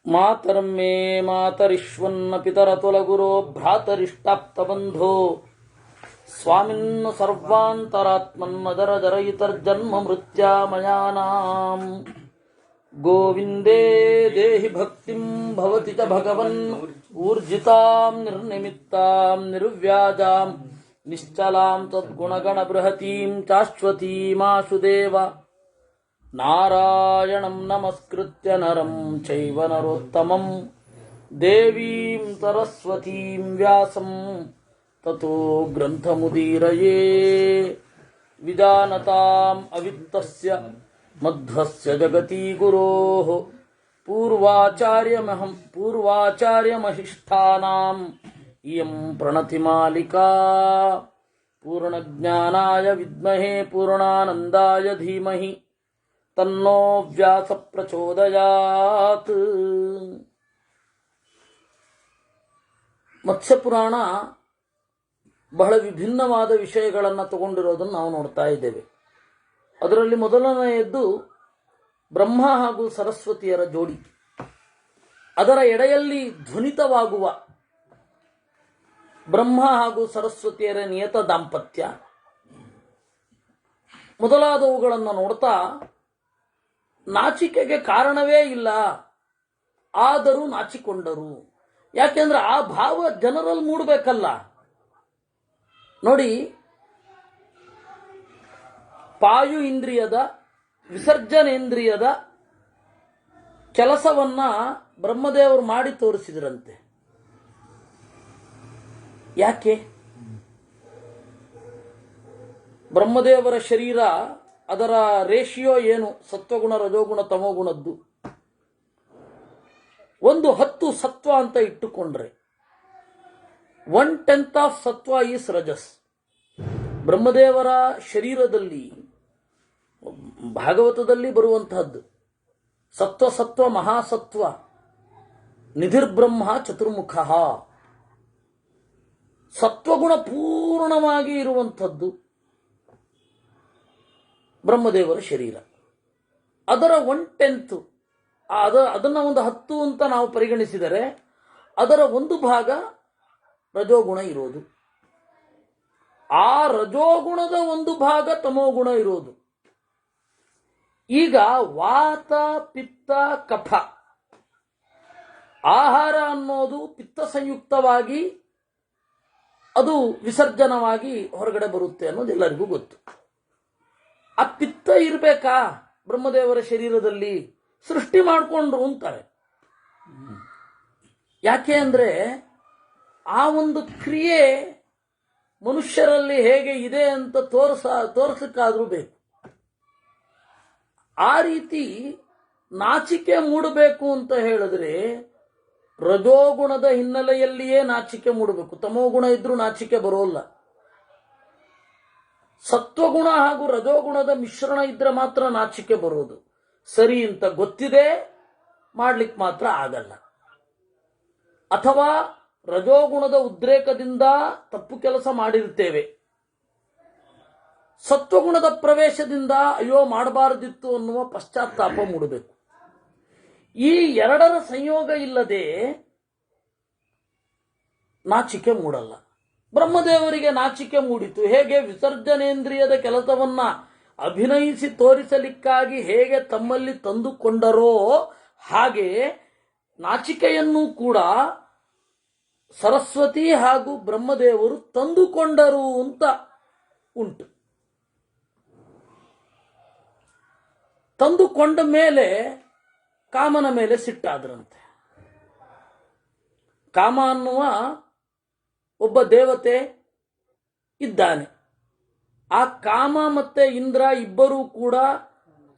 ಮಾತರಂ ಮೇ ಮಾತರಿಶ್ವನ್ನ ಪಿತರತುಲಗುರೋ ಭ್ರಾತರಿಷ್ಟಾಪ್ತಬಂಧೋ ಸ್ವಾಮಿನ್ನ ಸರ್ವಾಂತರಾತ್ಮನ್ನದರ ಜರಯಿತರ್ಜನ್ಮ ಮೃತ್ಯಾಮಯಾನಾಂ ಗೋವಿಂದೇ ದೇಹಿ ಭಕ್ತಿಂ ಭವತಿ ಚ ಭಗವನ್ ಊರ್ಜಿತಾಂ ನಿರ್ನಿಮಿತ್ತಾಂ ನಿರ್ವ್ಯಾಜಾಂ ನಿಶ್ಚಲಾಂ ತದ್ಗುಣಗಣ ಬೃಹತೀಂ ಶಾಶ್ವತೀಮಾಶುದೇವ ನಾರಾಯಣಂ ನಮಸ್ಕೃತ್ಯ ನರಂ ಚೈವ ನರೋತ್ತಮಂ ದೇವೀಂ ಸರಸ್ವತೀಂ ವ್ಯಾಸಂ ತತೋ ಗ್ರಂಥಮುದೀರಯೇ ವಿಜಾನತಾಂ ಅವಿತ್ತಸ್ಯ ಮಧ್ವಸ್ಯ ಜಗತಿ ಗುರೋಃ ಪೂರ್ವಾಚಾರ್ಯಮಹಿಷ್ಠಾನಾಂ ಇಯಂ ಪ್ರಣತಿಮಾಲಿಕಾ ಪೂರ್ಣಜ್ಞಾನಾಯ ವಿದ್ಮಹೇ ಪೂರ್ಣಾನಂದಾಯ ಧೀಮಹಿ ತನ್ನೋ ವ್ಯಾಸ ಪ್ರಚೋದಯಾತ್. ಮತ್ಸ್ಯಪುರಾಣ ಬಹಳ ವಿಭಿನ್ನವಾದ ವಿಷಯಗಳನ್ನು ತಗೊಂಡಿರೋದನ್ನು ನಾವು ನೋಡ್ತಾ ಇದ್ದೇವೆ. ಅದರಲ್ಲಿ ಮೊದಲನೆಯದ್ದು ಬ್ರಹ್ಮ ಹಾಗೂ ಸರಸ್ವತಿಯರ ಜೋಡಿ, ಅದರ ಎಡೆಯಲ್ಲಿ ಧ್ವನಿತವಾಗುವ ಬ್ರಹ್ಮ ಹಾಗೂ ಸರಸ್ವತಿಯರ ನಿಯತ ದಾಂಪತ್ಯ ಮೊದಲಾದವುಗಳನ್ನು ನೋಡ್ತಾ ನಾಚಿಕೆಗೆ ಕಾರಣವೇ ಇಲ್ಲ, ಆದರೂ ನಾಚಿಕೊಂಡರು. ಯಾಕೆಂದ್ರೆ ಆ ಭಾವ ಜನರಲ್ಲಿ ಮೂಡಬೇಕಲ್ಲ. ನೋಡಿ, ಪಾಯು ಇಂದ್ರಿಯದ ವಿಸರ್ಜನೇಂದ್ರಿಯದ ಕೆಲಸವನ್ನ ಬ್ರಹ್ಮದೇವರು ಮಾಡಿ ತೋರಿಸಿದ್ರಂತೆ. ಯಾಕೆ? ಬ್ರಹ್ಮದೇವರ ಶರೀರ, ಅದರ ರೇಷಿಯೋ ಏನು? ಸತ್ವಗುಣ, ರಜೋಗುಣ, ತಮೋಗುಣದ್ದು. 1/10 ಸತ್ವ ಅಂತ ಇಟ್ಟುಕೊಂಡ್ರೆ 1/10 ಆಫ್ ಸತ್ವ ಈಸ್ ರಜಸ್. ಬ್ರಹ್ಮದೇವರ ಶರೀರದಲ್ಲಿ ಭಾಗವತದಲ್ಲಿ ಬರುವಂತಹದ್ದು ಸತ್ವ ಸತ್ವ ಮಹಾಸತ್ವ ನಿಧಿರ್ಬ್ರಹ್ಮ ಚತುರ್ಮುಖ. ಸತ್ವಗುಣ ಪೂರ್ಣವಾಗಿ ಇರುವಂಥದ್ದು ಬ್ರಹ್ಮದೇವರ ಶರೀರ. ಅದರ 1/10, ಅದನ್ನ 10 ಅಂತ ನಾವು ಪರಿಗಣಿಸಿದರೆ ಅದರ 1 ಭಾಗ ರಜೋಗುಣ ಇರೋದು, ಆ ರಜೋಗುಣದ 1 ಭಾಗ ತಮೋಗುಣ ಇರೋದು. ಈಗ ವಾತ ಪಿತ್ತ ಕಫ ಆಹಾರ ಅನ್ನೋದು ಪಿತ್ತ ಸಂಯುಕ್ತವಾಗಿ ಅದು ವಿಸರ್ಜನವಾಗಿ ಹೊರಗಡೆ ಬರುತ್ತೆ ಅನ್ನೋದು ಎಲ್ಲರಿಗೂ ಗೊತ್ತು. ಆ ಪಿತ್ತ ಇರಬೇಕಾ ಬ್ರಹ್ಮದೇವರ ಶರೀರದಲ್ಲಿ? ಸೃಷ್ಟಿ ಮಾಡಿಕೊಂಡ್ರು ಅಂತಾರೆ. ಯಾಕೆ ಅಂದ್ರೆ ಆ ಒಂದು ಕ್ರಿಯೆ ಮನುಷ್ಯರಲ್ಲಿ ಹೇಗೆ ಇದೆ ಅಂತ ತೋರಿಸಕ್ಕಾದ್ರೂ ಬೇಕು. ಆ ರೀತಿ ನಾಚಿಕೆ ಮೂಡಬೇಕು ಅಂತ ಹೇಳಿದ್ರೆ ರಜೋಗುಣದ ಹಿನ್ನೆಲೆಯಲ್ಲಿಯೇ ನಾಚಿಕೆ ಮೂಡಬೇಕು. ತಮೋಗುಣ ಇದ್ರೂ ನಾಚಿಕೆ ಬರೋಲ್ಲ. ಸತ್ವಗುಣ ಹಾಗೂ ರಜೋಗುಣದ ಮಿಶ್ರಣ ಇದ್ರೆ ಮಾತ್ರ ನಾಚಿಕೆ ಬರೋದು. ಸರಿ ಅಂತ ಗೊತ್ತಿದೆ, ಮಾಡ್ಲಿಕ್ಕೆ ಮಾತ್ರ ಆಗಲ್ಲ. ಅಥವಾ ರಜೋಗುಣದ ಉದ್ರೇಕದಿಂದ ತಪ್ಪು ಕೆಲಸ ಮಾಡಿರ್ತೇವೆ, ಸತ್ವಗುಣದ ಪ್ರವೇಶದಿಂದ ಅಯ್ಯೋ ಮಾಡಬಾರದಿತ್ತು ಅನ್ನುವ ಪಶ್ಚಾತ್ತಾಪ ಮೂಡಬೇಕು. ಈ ಎರಡರ ಸಂಯೋಗ ಇಲ್ಲದೆ ನಾಚಿಕೆ ಮೂಡಲ್ಲ. ಬ್ರಹ್ಮದೇವರಿಗೆ ನಾಚಿಕೆ ಮೂಡಿತು. ಹೇಗೆ? ವಿಸರ್ಜನೇಂದ್ರಿಯದ ಕೆಲಸವನ್ನ ಅಭಿನಯಿಸಿ ತೋರಿಸಲಿಕ್ಕಾಗಿ ಹೇಗೆ ತಮ್ಮಲ್ಲಿ ತಂದುಕೊಂಡರೋ ಹಾಗೆ ನಾಚಿಕೆಯನ್ನು ಕೂಡ ಸರಸ್ವತಿ ಹಾಗೂ ಬ್ರಹ್ಮದೇವರು ತಂದುಕೊಂಡರು ಅಂತ ಉಂಟು. ತಂದುಕೊಂಡ ಮೇಲೆ ಕಾಮನ ಮೇಲೆ ಸಿಟ್ಟಾದ್ರಂತೆ. ಕಾಮ ಅನ್ನುವ ಒಬ್ಬ ದೇವತೆ ಇದ್ದಾನೆ. ಆ ಕಾಮ ಮತ್ತೆ ಇಂದ್ರ ಇಬ್ಬರೂ ಕೂಡ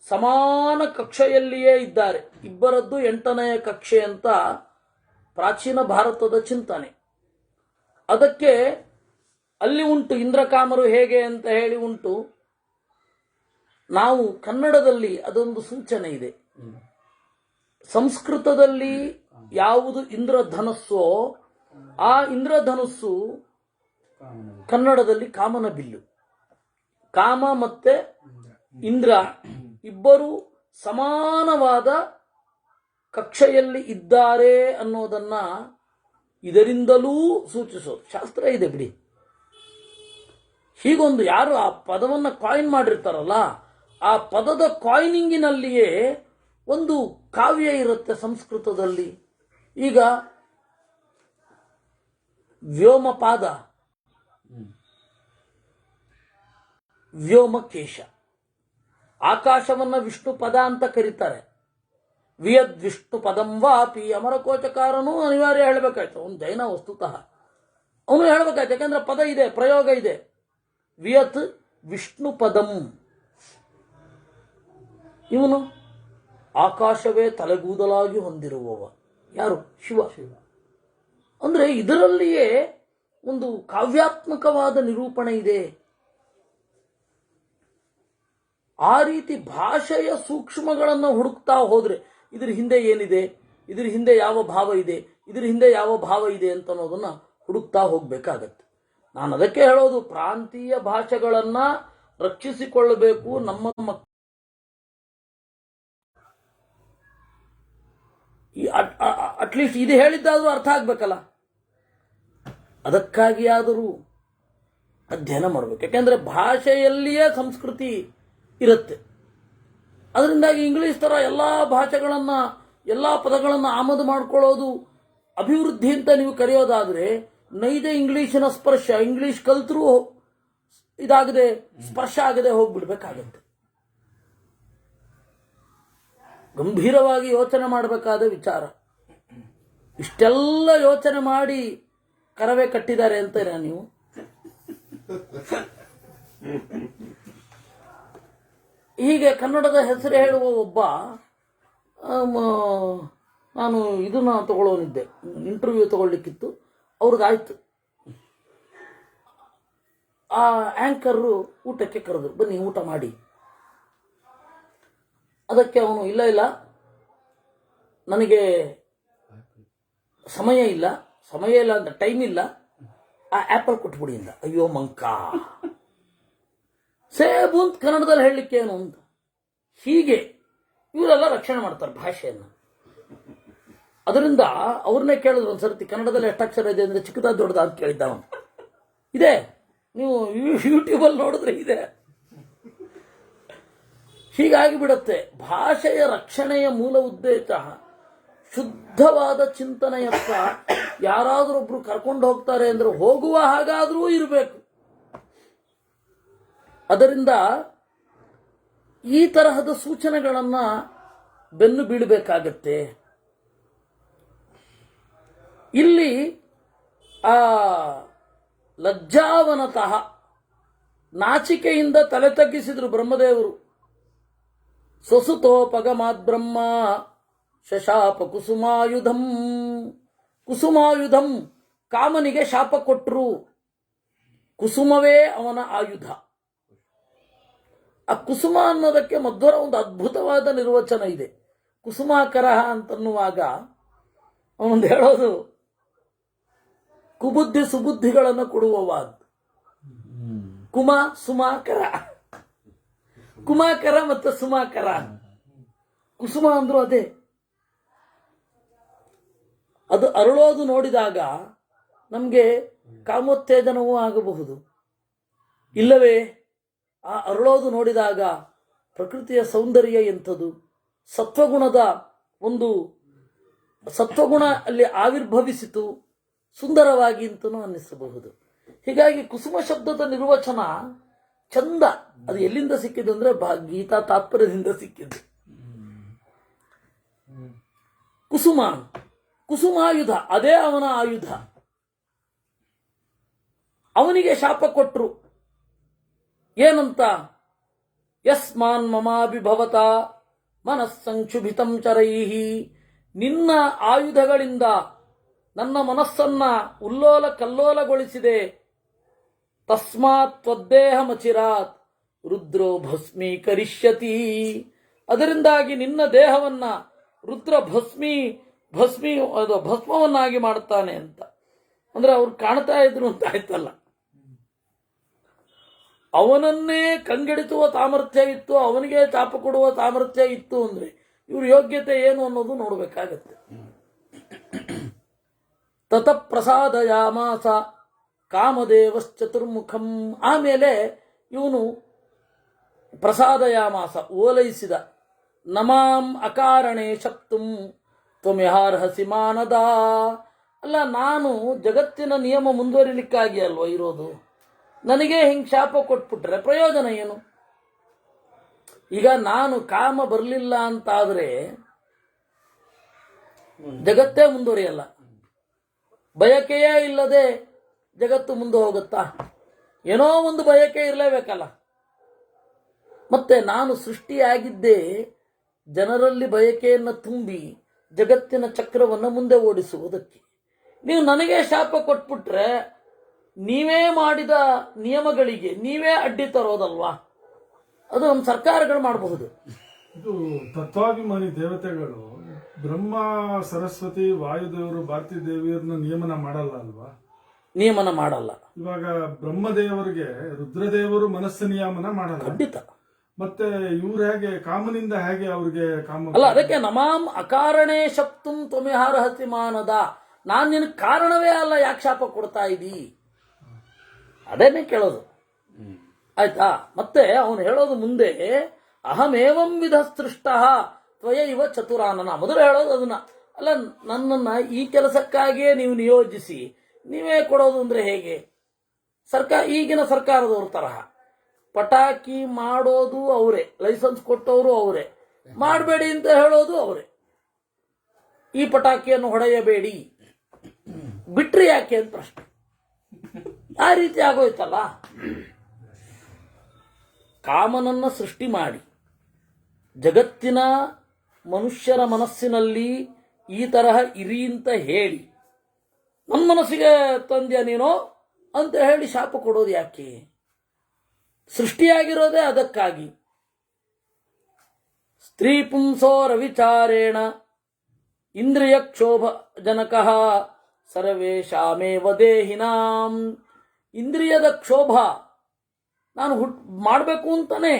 ಸಮಾನ ಕಕ್ಷೆಯಲ್ಲಿಯೇ ಇದ್ದಾರೆ. ಇಬ್ಬರದ್ದು 8ನೆಯ ಕಕ್ಷೆ ಅಂತ ಪ್ರಾಚೀನ ಭಾರತದ ಚಿಂತನೆ. ಅದಕ್ಕೆ ಅಲ್ಲಿ ಉಂಟು ಇಂದ್ರಕಾಮರು ಹೇಗೆ ಅಂತ ಹೇಳಿ ಉಂಟು. ನಾವು ಕನ್ನಡದಲ್ಲಿ ಅದೊಂದು ಸೂಚನೆ ಇದೆ. ಸಂಸ್ಕೃತದಲ್ಲಿ ಯಾವುದು ಇಂದ್ರಧನಸ್ಸೋ ಆ ಇಂದ್ರಧನುಸ್ಸು ಕನ್ನಡದಲ್ಲಿ ಕಾಮನ ಬಿಲ್ಲು. ಕಾಮ ಮತ್ತೆ ಇಂದ್ರ ಇಬ್ಬರು ಸಮಾನವಾದ ಕಕ್ಷೆಯಲ್ಲಿ ಇದ್ದಾರೆ ಅನ್ನೋದನ್ನ ಇದರಿಂದಲೂ ಸೂಚಿಸೋದು ಶಾಸ್ತ್ರ ಇದೆ ಬಿಡಿ. ಹೀಗೊಂದು ಯಾರು ಆ ಪದವನ್ನು ಕಾಯಿನ್ ಮಾಡಿರ್ತಾರಲ್ಲ, ಆ ಪದದ ಕಾಯಿನಿಂಗಿನಲ್ಲಿಯೇ ಒಂದು ಕಾವ್ಯ ಇರುತ್ತೆ ಸಂಸ್ಕೃತದಲ್ಲಿ. ಈಗ ವ್ಯೋಮಪಾದ, ವ್ಯೋಮಕೇಶ, ಆಕಾಶವನ್ನ ವಿಷ್ಣು ಪದ ಅಂತ ಕರೀತಾರೆ. ವಿಯದ್ ವಿಷ್ಣು ಪದಂ ವಾಪಿ ಅಮರಕೋಚಕಾರನು ಅನಿವಾರ್ಯ ಹೇಳಬೇಕಾಯ್ತು. ಅವನು ಜೈನ ವಸ್ತುತಃ, ಅವನು ಹೇಳಬೇಕಾಯ್ತು, ಯಾಕಂದ್ರೆ ಪದ ಇದೆ, ಪ್ರಯೋಗ ಇದೆ. ವಿಯತ್ ವಿಷ್ಣು ಪದಂ, ಇವನು ಆಕಾಶವೇ ತಲೆಗೂದಲಾಗಿ ಹೊಂದಿರುವವ ಯಾರು? ಶಿವ. ಅಂದ್ರೆ ಇದರಲ್ಲಿಯೇ ಒಂದು ಕಾವ್ಯಾತ್ಮಕವಾದ ನಿರೂಪಣೆ ಇದೆ. ಆ ರೀತಿ ಭಾಷೆಯ ಸೂಕ್ಷ್ಮಗಳನ್ನು ಹುಡುಕ್ತಾ ಹೋದ್ರೆ ಇದ್ರ ಹಿಂದೆ ಏನಿದೆ, ಇದ್ರ ಹಿಂದೆ ಯಾವ ಭಾವ ಇದೆ, ಇದ್ರ ಹಿಂದೆ ಯಾವ ಭಾವ ಇದೆ ಅಂತ ಅನ್ನೋದನ್ನ ಹುಡುಕ್ತಾ ಹೋಗ್ಬೇಕಾಗತ್ತೆ. ನಾನು ಅದಕ್ಕೆ ಹೇಳೋದು, ಪ್ರಾಂತೀಯ ಭಾಷೆಗಳನ್ನ ರಕ್ಷಿಸಿಕೊಳ್ಳಬೇಕು. ನಮ್ಮ ಅಟ್ಲೀಸ್ಟ್ ಇದು ಹೇಳಿದ್ದಾದ್ರೂ ಅರ್ಥ ಆಗ್ಬೇಕಲ್ಲ, ಅದಕ್ಕಾಗಿಯಾದರೂ ಅಧ್ಯಯನ ಮಾಡಬೇಕು. ಯಾಕೆಂದ್ರೆ ಭಾಷೆಯಲ್ಲಿಯೇ ಸಂಸ್ಕೃತಿ ಇರುತ್ತೆ. ಅದರಿಂದಾಗಿ ಇಂಗ್ಲಿಷ್ ತರ ಎಲ್ಲಾ ಭಾಷೆಗಳನ್ನ, ಎಲ್ಲಾ ಪದಗಳನ್ನ ಆಮದು ಮಾಡ್ಕೊಳ್ಳೋದು ಅಭಿವೃದ್ಧಿ ಅಂತ ನೀವು ಕರೆಯೋದಾದ್ರೆ, ನೈದೇ ಇಂಗ್ಲಿಶಿನ ಸ್ಪರ್ಶ, ಇಂಗ್ಲಿಷ್ ಕಲ್ತರೂ ಇದಾಗದೆ ಸ್ಪರ್ಶ ಆಗದೆ ಹೋಗ್ಬಿಡ್ಬೇಕಾಗತ್ತೆ. ಗಂಭೀರವಾಗಿ ಯೋಚನೆ ಮಾಡಬೇಕಾದ ವಿಚಾರ. ಇಷ್ಟೆಲ್ಲ ಯೋಚನೆ ಮಾಡಿ ಕರವೇ ಕಟ್ಟಿದ್ದಾರೆ ಅಂತೀರಾ ನೀವು? ಹೀಗೆ ಕನ್ನಡದ ಹೆಸರು ಹೇಳುವ ಒಬ್ಬ, ನಾನು ಇದನ್ನ ತಗೊಳ್ಳೋನಿದ್ದೆ, ಇಂಟರ್ವ್ಯೂ ತಗೊಳ್ಲಿಕ್ಕಿತ್ತು, ಅವ್ರಿಗಾಯ್ತು. ಆ ಆಂಕರು ಊಟಕ್ಕೆ ಕರೆದ್ರು, ಬನ್ನಿ ಊಟ ಮಾಡಿ. ಅದಕ್ಕೆ ಅವನು ಇಲ್ಲ ನನಗೆ ಸಮಯ ಇಲ್ಲ ಅಂತ, ಟೈಮ್ ಇಲ್ಲ, ಆ ಆಪಲ್ ಕೊಟ್ಬಿಡಿ ಅಂದ. ಅಯ್ಯೋ ಮಂಕ, ಸೇಬು ಅಂತ ಕನ್ನಡದಲ್ಲಿ ಹೇಳಲಿಕ್ಕೆ ಏನು ಅಂತ. ಹೀಗೆ ಇವರೆಲ್ಲ ರಕ್ಷಣೆ ಮಾಡ್ತಾರೆ ಭಾಷೆಯನ್ನು. ಅದರಿಂದ ಅವ್ರನ್ನೇ ಕೇಳಿದ್ರು ಒಂದ್ಸರ್ತಿ, ಕನ್ನಡದಲ್ಲಿ ಎಷ್ಟು ಅಕ್ಷರ ಇದೆ ಅಂದ್ರೆ ಚಿಕ್ಕದಾದ ದೊಡ್ಡದ ಅಂತ ಕೇಳಿದ್ದ ಅವನು. ಇದೆ, ನೀವು ಯೂಟ್ಯೂಬಲ್ಲಿ ನೋಡಿದ್ರೆ ಇದೆ. ಹೀಗಾಗಿ ಬಿಡುತ್ತೆ. ಭಾಷೆಯ ರಕ್ಷಣೆಯ ಮೂಲ ಉದ್ದೇಶ ಶುದ್ಧವಾದ ಚಿಂತನೆಯತ್ತ ಯಾರಾದ್ರೊಬ್ರು ಕರ್ಕೊಂಡು ಹೋಗ್ತಾರೆ ಅಂದ್ರೆ ಹೋಗುವ ಹಾಗಾದ್ರೂ ಇರಬೇಕು. ಅದರಿಂದ ಈ ತರಹದ ಸೂಚನೆಗಳನ್ನ ಬೆನ್ನು ಬೀಳಬೇಕಾಗತ್ತೆ. ಇಲ್ಲಿ ಆ ಲಜ್ಜಾವನತಃ, ನಾಚಿಕೆಯಿಂದ ತಲೆ ತಗ್ಗಿಸಿದ್ರು ಬ್ರಹ್ಮದೇವರು. ಸ್ವಸುತೋಪಗಮಾದ್ ಬ್ರಹ್ಮ ಶಶಾಪ ಕುಸುಮಾಯುಧಂ. ಕುಸುಮಾಯುಧಂ, ಕಾಮನಿಗೆ ಶಾಪ ಕೊಟ್ಟರು. ಕುಸುಮವೇ ಅವನ ಆಯುಧ. ಆ ಕುಸುಮ ಅನ್ನೋದಕ್ಕೆ ಮಧ್ವರ ಒಂದು ಅದ್ಭುತವಾದ ನಿರ್ವಚನ ಇದೆ. ಕುಸುಮಾಕರ ಅಂತನ್ನುವಾಗ ಅವನೊಂದು ಹೇಳೋದು, ಕುಬುದ್ಧಿ ಸುಬುದ್ಧಿಗಳನ್ನು ಕೊಡುವವಾದ. ಕುಮ ಸುಮಾಕರ, ಕುಮಾಕರ ಮತ್ತು ಸುಮಾಕರ. ಕುಸುಮ ಅಂದ್ರು ಅದೇ. ಅದು ಅರಳೋದು ನೋಡಿದಾಗ ನಮಗೆ ಕಾಮೋತ್ತೇಜನವೂ ಆಗಬಹುದು, ಇಲ್ಲವೇ ಆ ಅರಳೋದು ನೋಡಿದಾಗ ಪ್ರಕೃತಿಯ ಸೌಂದರ್ಯ ಎಂಥದು, ಸತ್ವಗುಣದ ಒಂದು ಸತ್ವಗುಣ ಅಲ್ಲಿ ಆವಿರ್ಭವಿಸಿತು, ಸುಂದರವಾಗಿ ಅಂತನೂ ಅನ್ನಿಸಬಹುದು. ಹೀಗಾಗಿ ಕುಸುಮ ಶಬ್ದದ ನಿರ್ವಚನ ಚಂದ. ಅದು ಎಲ್ಲಿಂದ ಸಿಕ್ಕಿದ್ದು ಅಂದ್ರೆ ಗೀತಾ ತಾತ್ಪರ್ಯದಿಂದ ಸಿಕ್ಕಿದ್ದು. ಕುಸುಮ, ಕುಸುಮಾಯುಧ, ಅದೇ ಅವನ ಆಯುಧ. ಅವನಿಗೆ ಶಾಪ ಕೊಟ್ರು. ಏನಂತ? ಯಸ್ಮಾನ್ ಮಮಾಭಿಭವತ ಮನಸ್ಸಂಕ್ಷುಭಿತಂ ಚರೈಹಿ. ನಿನ್ನ ಆಯುಧಗಳಿಂದ ನನ್ನ ಮನಸ್ಸನ್ನ ಉಲ್ಲೋಲ ಕಲ್ಲೋಲಗೊಳಿಸಿದೆ. ತಸ್ಮಾತ್ ತ್ವದ್ದೇಹಮಚಿರಾತ್ ರುದ್ರೋ ಭಸ್ಮೀಕರಿಷ್ಯತಿ. ಅದರಿಂದಾಗಿ ನಿನ್ನ ದೇಹವನ್ನ ರುದ್ರ ಭಸ್ಮವನ್ನಾಗಿ ಮಾಡ್ತಾನೆ ಅಂತ. ಅಂದ್ರೆ ಅವ್ರು ಕಾಣ್ತಾ ಇದ್ರು ಅಂತ ಆಯ್ತಲ್ಲ. ಅವನನ್ನೇ ಕಂಗೆಡಿಸುವ ಸಾಮರ್ಥ್ಯ ಇತ್ತು, ಅವನಿಗೆ ಚಾಪ ಕೊಡುವ ಸಾಮರ್ಥ್ಯ ಇತ್ತು ಅಂದ್ರೆ ಇವ್ರ ಯೋಗ್ಯತೆ ಏನು ಅನ್ನೋದು ನೋಡಬೇಕಾಗತ್ತೆ. ತತ ಪ್ರಸಾದಯಾಮಾಸ ಕಾಮದೇವಶ್ಚತುರ್ಮುಖಂ. ಆಮೇಲೆ ಇವನು ಪ್ರಸಾದಯಾಮಾಸ ಓಲೈಸಿದ. ನಮಾಂ ಅಕಾರಣೇ ಶಕ್ತುಂ ತ್ವಮಿಹಾರ್ಹಸಿ ಮಾನದ. ಅಲ್ಲ, ನಾನು ಜಗತ್ತಿನ ನಿಯಮ ಮುಂದುವರಿಲಿಕ್ಕಾಗಿ ಅಲ್ವ ಇರೋದು, ನನಗೆ ಹಿಂಗೆ ಶಾಪ ಕೊಟ್ಬಿಟ್ರೆ ಪ್ರಯೋಜನ ಏನು? ಈಗ ನಾನು ಕಾಮ ಬರಲಿಲ್ಲ ಅಂತಾದರೆ ಜಗತ್ತೇ ಮುಂದುವರಿಯಲ್ಲ. ಬಯಕೆಯೇ ಇಲ್ಲದೆ ಜಗತ್ತು ಮುಂದೆ ಹೋಗುತ್ತಾ? ಏನೋ ಒಂದು ಬಯಕೆ ಇರಲೇಬೇಕಲ್ಲ. ಮತ್ತೆ ನಾನು ಸೃಷ್ಟಿಯಾಗಿದ್ದೇ ಜನರಲ್ಲಿ ಬಯಕೆಯನ್ನು ತುಂಬಿ ಜಗತ್ತಿನ ಚಕ್ರವನ್ನು ಮುಂದೆ ಓಡಿಸುವುದಕ್ಕೆ. ನೀವು ನನಗೆ ಶಾಪ ಕೊಟ್ಬಿಟ್ರೆ ನೀವೇ ಮಾಡಿದ ನಿಯಮಗಳಿಗೆ ನೀವೇ ಅಡ್ಡಿ ತರೋದಲ್ವಾ? ಅದು ನಮ್ಮ ಸರ್ಕಾರಗಳು ಮಾಡಬಹುದು. ಇದು ತತ್ವಾಭಿಮಾನಿ ದೇವತೆಗಳು ಬ್ರಹ್ಮ, ಸರಸ್ವತಿ, ವಾಯುದೇವರು, ಭಾರತೀ ದೇವಿಯರನ್ನ ನಿಯಮನ ಮಾಡಲ್ಲ ಅಲ್ವಾ? ನಿಯಮನ ಮಾಡಲ್ಲ. ಇವಾಗ ಬ್ರಹ್ಮದೇವರಿಗೆ ರುದ್ರದೇವರು ಮನಸ್ಸು ನಿಯಮನ ಮಾಡಲ್ಲ. ಖಂಡಿತ. ಮತ್ತೆ ಇವ್ರು ಹೇಗೆ ಕಾಮನಿಂದ ಹೇಗೆ ಅವ್ರಿಗೆ ಕಾಮ ಅಲ್ಲ, ಅದಕ್ಕೆ ನಮಾಂ ಅಕಾರಣೇ ಶಕ್ತುಂ ತ್ವಮಿಹಾರ್ಹಸಿ ಮಾನದ. ನಾನು ನಿನ್ ಕಾರಣವೇ ಅಲ್ಲ, ಯಾಕೆ ಶಾಪ ಕೊಡ್ತಾ ಇದ್ದೀ? ಅದೇನೇ ಕೇಳೋದು. ಆಯ್ತಾ? ಮತ್ತೆ ಅವನು ಹೇಳೋದು ಮುಂದೆ, ಅಹಮೇವಂ ವಿಧ ಸೃಷ್ಟ ತ್ವಯ ಇವ ಚತುರಾನನ. ಮೊದಲು ಹೇಳೋದು ಅದನ್ನ. ಅಲ್ಲ, ನನ್ನನ್ನ ಈ ಕೆಲಸಕ್ಕಾಗಿಯೇ ನೀವು ನಿಯೋಜಿಸಿ ನೀವೇ ಕೊಡೋದು ಅಂದ್ರೆ ಹೇಗೆ? ಈಗಿನ ಸರ್ಕಾರದವ್ರ ತರಹ ಪಟಾಕಿ ಮಾಡೋದು ಅವರೇ, ಲೈಸೆನ್ಸ್ ಕೊಟ್ಟವರು ಅವರೇ, ಮಾಡಬೇಡಿ ಅಂತ ಹೇಳೋದು ಅವರೇ. ಈ ಪಟಾಕಿಯನ್ನು ಹೊಡೆಯಬೇಡಿ ಬಿಟ್ರಿ ಯಾಕೆ ಅಂತ ಪ್ರಶ್ನೆ. ಆ ರೀತಿ ಆಗೋಯ್ತಲ್ಲ. ಕಾಮನನ್ನ ಸೃಷ್ಟಿ ಮಾಡಿ ಜಗತ್ತಿನ ಮನುಷ್ಯರ ಮನಸ್ಸಿನಲ್ಲಿ ಈ ತರಹ ಇರಿ ಅಂತ ಹೇಳಿ ನನ್ನ ಮನಸ್ಸಿಗೆ ತಂದ್ಯ ನೀನು ಅಂತ ಹೇಳಿ ಶಾಪ ಕೊಡೋದು ಯಾಕೆ? ಸೃಷ್ಟಿಯಾಗಿರೋದೇ ಅದಕ್ಕಾಗಿ. ಸ್ತ್ರೀ ಪುಂಸೋ ರವಿಚಾರೇಣ ಇಂದ್ರಿಯ ಕ್ಷೋಭ ಜನಕ ಸರ್ವೇಷಾಮೇವ ದೇಹಿನಾಂ. ಇಂದ್ರಿಯದ ಕ್ಷೋಭ ನಾನು ಮಾಡಬೇಕು ಅಂತಾನೆ,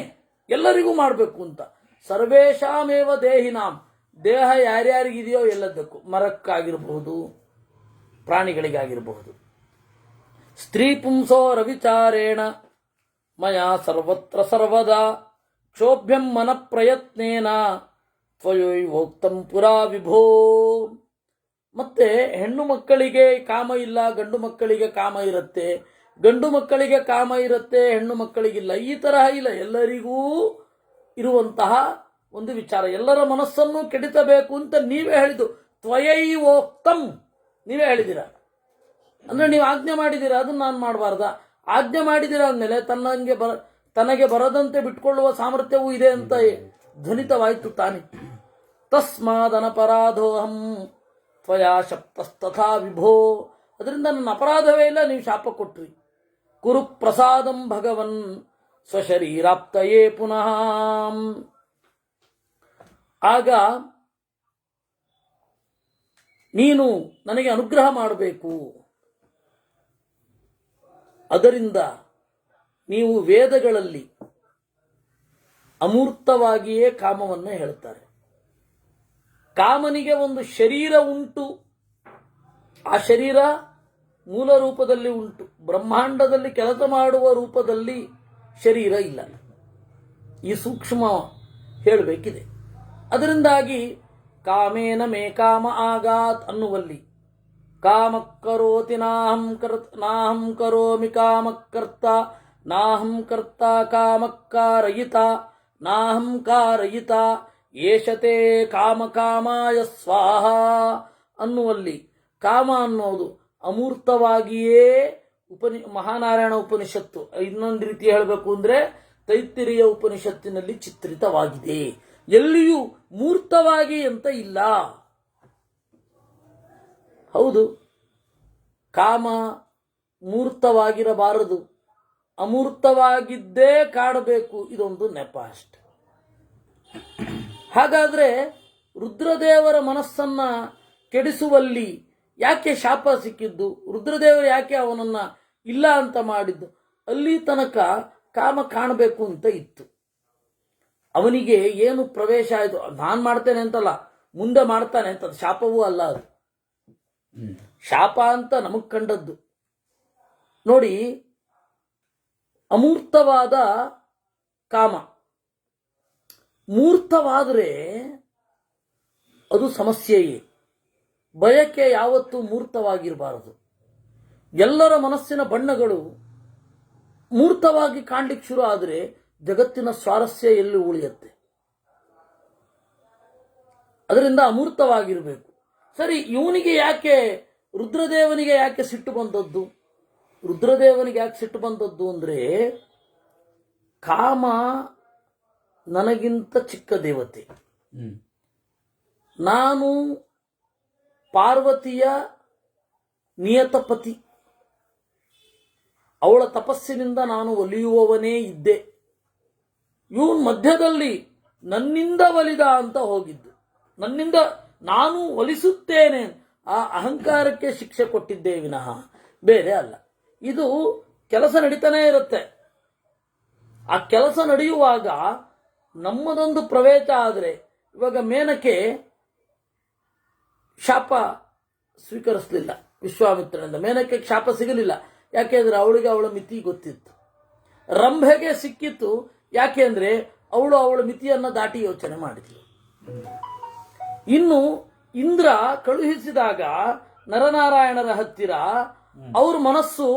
ಎಲ್ಲರಿಗೂ ಮಾಡಬೇಕು ಅಂತ. ಸರ್ವೇಷಾಮೇವ ದೇಹಿನಾಂ. ದೇಹ ಯಾರ್ಯಾರಿಗಿದೆಯೋ ಎಲ್ಲದಕ್ಕೂ, ಮರಕ್ಕಾಗಿರಬಹುದು, ಪ್ರಾಣಿಗಳಿಗಾಗಿರಬಹುದು. ಸ್ತ್ರೀ ಪುಂಸೋ ರವಿಚಾರೇಣ ಮಯಾ ಸರ್ವತ್ರ ಸರ್ವದಾ ಕ್ಷೋಭ್ಯಂ ಮನ ಪ್ರಯತ್ನೇನ ತ್ವಯೋಕ್ತಂ ಪುರಾ ವಿಭೋ. ಮತ್ತೆ ಹೆಣ್ಣು ಮಕ್ಕಳಿಗೆ ಕಾಮ ಇಲ್ಲ, ಗಂಡು ಮಕ್ಕಳಿಗೆ ಕಾಮ ಇರುತ್ತೆ. ಗಂಡು ಮಕ್ಕಳಿಗೆ ಕಾಮ ಇರುತ್ತೆ, ಹೆಣ್ಣು ಮಕ್ಕಳಿಗಿಲ್ಲ. ಈ ತರಹ ಇಲ್ಲ, ಎಲ್ಲರಿಗೂ ಇರುವಂತಹ ಒಂದು ವಿಚಾರ. ಎಲ್ಲರ ಮನಸ್ಸನ್ನು ಕೆಡಿಸಬೇಕು ಅಂತ ನೀವೇ ಹೇಳಿದ್ದು. ತ್ವಯೈವೋಕ್ತಂ, ನೀವೇ ಹೇಳಿದ್ದೀರಾ. ಅಂದ್ರೆ ನೀವು ಆಜ್ಞೆ ಮಾಡಿದ್ದೀರಾ, ಅದನ್ನ ನಾನು ಮಾಡಬಾರ್ದ? ಆಜ್ಞೆ ಮಾಡಿದ್ದೀರಾ ಅಂದಮೇಲೆ ತನಗೆ ಬರದಂತೆ ಬಿಟ್ಕೊಳ್ಳುವ ಸಾಮರ್ಥ್ಯವೂ ಇದೆ ಅಂತ ಧ್ವನಿತವಾಯಿತು ತಾನೆ. ತಸ್ಮಾದನಪರಾಧೋಹಂ ತ್ವಯಾ ಶಪ್ತಸ್ತಥಾ ವಿಭೋ. ಅದರಿಂದ ನನ್ನ ಅಪರಾಧವೇ ಇಲ್ಲ, ನೀವು ಶಾಪ ಕೊಟ್ರಿ. ಕುರು ಪ್ರಸಾದಂ ಭಗವನ್ ಸ್ವಶರೀರಾಪ್ತಯೇ ಪುನಃ. ಆಗ ನೀನು ನನಗೆ ಅನುಗ್ರಹ ಮಾಡಬೇಕು. ಅದರಿಂದ ನೀವು ವೇದಗಳಲ್ಲಿ ಅಮೂರ್ತವಾಗಿಯೇ ಕಾಮವನ್ನು ಹೇಳ್ತಾರೆ. ಕಾಮನಿಗೆ ಒಂದು ಶರೀರ ಉಂಟು, ಆ ಶರೀರ ಮೂಲ ರೂಪದಲ್ಲಿ ಉಂಟು. ಬ್ರಹ್ಮಾಂಡದಲ್ಲಿ ಕೆಲಸ ಮಾಡುವ ರೂಪದಲ್ಲಿ ಶರೀರ ಇಲ್ಲ. ಈ ಸೂಕ್ಷ್ಮ ಹೇಳಬೇಕಿದೆ. ಅದರಿಂದಾಗಿ ಕಾಮೇನ ಮೇ ಕಾಮ ಆಗಾತ್ ಅನ್ನುವಲ್ಲಿ ಕಾಮಕ್ಕರೋತಿ ನಾಹಂ ಕರೋಮಿ ಕಾಮಕ್ಕರ್ತ ನಾಹಂ ಕರ್ತ ಕಾಮಕ್ಕಾರಯಿತ ನಾಹಂ ಕಾರಯಿತ ಏಷತೆ ಕಾಮಕಾಮಾಯ ಸ್ವಾಹ ಅನ್ನುವಲ್ಲಿ ಕಾಮ ಅನ್ನೋದು ಅಮೂರ್ತವಾಗಿಯೇ ಮಹಾನಾರಾಯಣ ಉಪನಿಷತ್ತು, ಇನ್ನೊಂದು ರೀತಿ ಹೇಳಬೇಕು ಅಂದ್ರೆ ತೈತ್ತಿರಿಯ ಉಪನಿಷತ್ತಿನಲ್ಲಿ ಚಿತ್ರಿತವಾಗಿದೆ. ಎಲ್ಲಿಯೂ ಮೂರ್ತವಾಗಿ ಅಂತ ಇಲ್ಲ. ಹೌದು, ಕಾಮ ಮೂರ್ತವಾಗಿರಬಾರದು, ಅಮೂರ್ತವಾಗಿದ್ದೇ ಕಾಡಬೇಕು, ಇದೊಂದು ನೆಪ ಅಷ್ಟೆ. ಹಾಗಾದ್ರೆ ರುದ್ರದೇವರ ಮನಸ್ಸನ್ನ ಕೆಡಿಸುವಲ್ಲಿ ಯಾಕೆ ಶಾಪ ಸಿಕ್ಕಿದ್ದು? ರುದ್ರದೇವರು ಯಾಕೆ ಅವನನ್ನ ಇಲ್ಲ ಅಂತ ಮಾಡಿದ್ದು? ಅಲ್ಲಿ ತನಕ ಕಾಮ ಕಾಣಬೇಕು ಅಂತ ಇತ್ತು. ಅವನಿಗೆ ಏನು ಪ್ರವೇಶ ಆಯಿತು, ನಾನು ಮಾಡ್ತೇನೆ ಅಂತಲ್ಲ, ಮುಂದೆ ಮಾಡ್ತಾನೆ ಅಂತ. ಅದು ಶಾಪವೂ ಅಲ್ಲ, ಅದು ಶಾಪ ಅಂತ ನಮಗ್ ಕಂಡದ್ದು. ನೋಡಿ, ಅಮೂರ್ತವಾದ ಕಾಮ ಮೂರ್ತವಾದರೆ ಅದು ಸಮಸ್ಯೆಯೇ. ಬಯಕೆ ಯಾವತ್ತೂ ಮೂರ್ತವಾಗಿರಬಾರದು. ಎಲ್ಲರ ಮನಸ್ಸಿನ ಬಣ್ಣಗಳು ಮೂರ್ತವಾಗಿ ಕಾಣ್ಲಿಕ್ಕೆ ಶುರು ಆದರೆ ಜಗತ್ತಿನ ಸ್ವಾರಸ್ಯ ಎಲ್ಲಿ ಉಳಿಯುತ್ತೆ? ಅದರಿಂದ ಅಮೂರ್ತವಾಗಿರಬೇಕು. ಸರಿ, ಇವನಿಗೆ ಯಾಕೆ, ರುದ್ರದೇವನಿಗೆ ಯಾಕೆ ಸಿಟ್ಟು ಬಂದದ್ದು? ರುದ್ರದೇವನಿಗೆ ಯಾಕೆ ಸಿಟ್ಟು ಬಂದದ್ದು ಅಂದ್ರೆ, ಕಾಮ ನನಗಿಂತ ಚಿಕ್ಕ ದೇವತೆ, ನಾನು ಪಾರ್ವತಿಯ ನಿಯತಪತಿ, ಅವಳ ತಪಸ್ಸಿನಿಂದ ನಾನು ಒಲಿಯುವವನೇ ಇದ್ದೆ. ಇವನ್ ಮಧ್ಯದಲ್ಲಿ ನನ್ನಿಂದ ಒಲಿದ ಅಂತ ಹೋಗಿದ್ದು, ನನ್ನಿಂದ ನಾನು ಒಲಿಸುತ್ತೇನೆ, ಆ ಅಹಂಕಾರಕ್ಕೆ ಶಿಕ್ಷೆ ಕೊಟ್ಟಿದ್ದೇ ವಿನಃ ಬೇರೆ ಅಲ್ಲ. ಇದು ಕೆಲಸ ನಡೀತಾನೆ ಇರುತ್ತೆ. ಆ ಕೆಲಸ ನಡೆಯುವಾಗ ನಮ್ಮದೊಂದು ಪ್ರವೇಶ ಆದರೆ, ಇವಾಗ ಮೇನಕೆ ಶಾಪ ಸ್ವೀಕರಿಸಲಿಲ್ಲ ವಿಶ್ವಾಮಿತ್ರನಿಂದ, ಮೇನಕ್ಕೆ ಶಾಪ ಸಿಗಲಿಲ್ಲ. ಯಾಕೆಂದ್ರೆ ಅವಳಿಗೆ ಅವಳ ಮಿತಿ ಗೊತ್ತಿತ್ತು. ರಂಭೆಗೆ ಸಿಕ್ಕಿತ್ತು, ಯಾಕೆಂದ್ರೆ ಅವಳು ಅವಳ ಮಿತಿಯನ್ನ ದಾಟಿ ಯೋಚನೆ ಮಾಡಿದ್ಲು. ಇನ್ನು ಇಂದ್ರ ಕಳುಹಿಸಿದಾಗ ನರನಾರಾಯಣರ ಹತ್ತಿರ ಅವ್ರ ಮನಸ್ಸು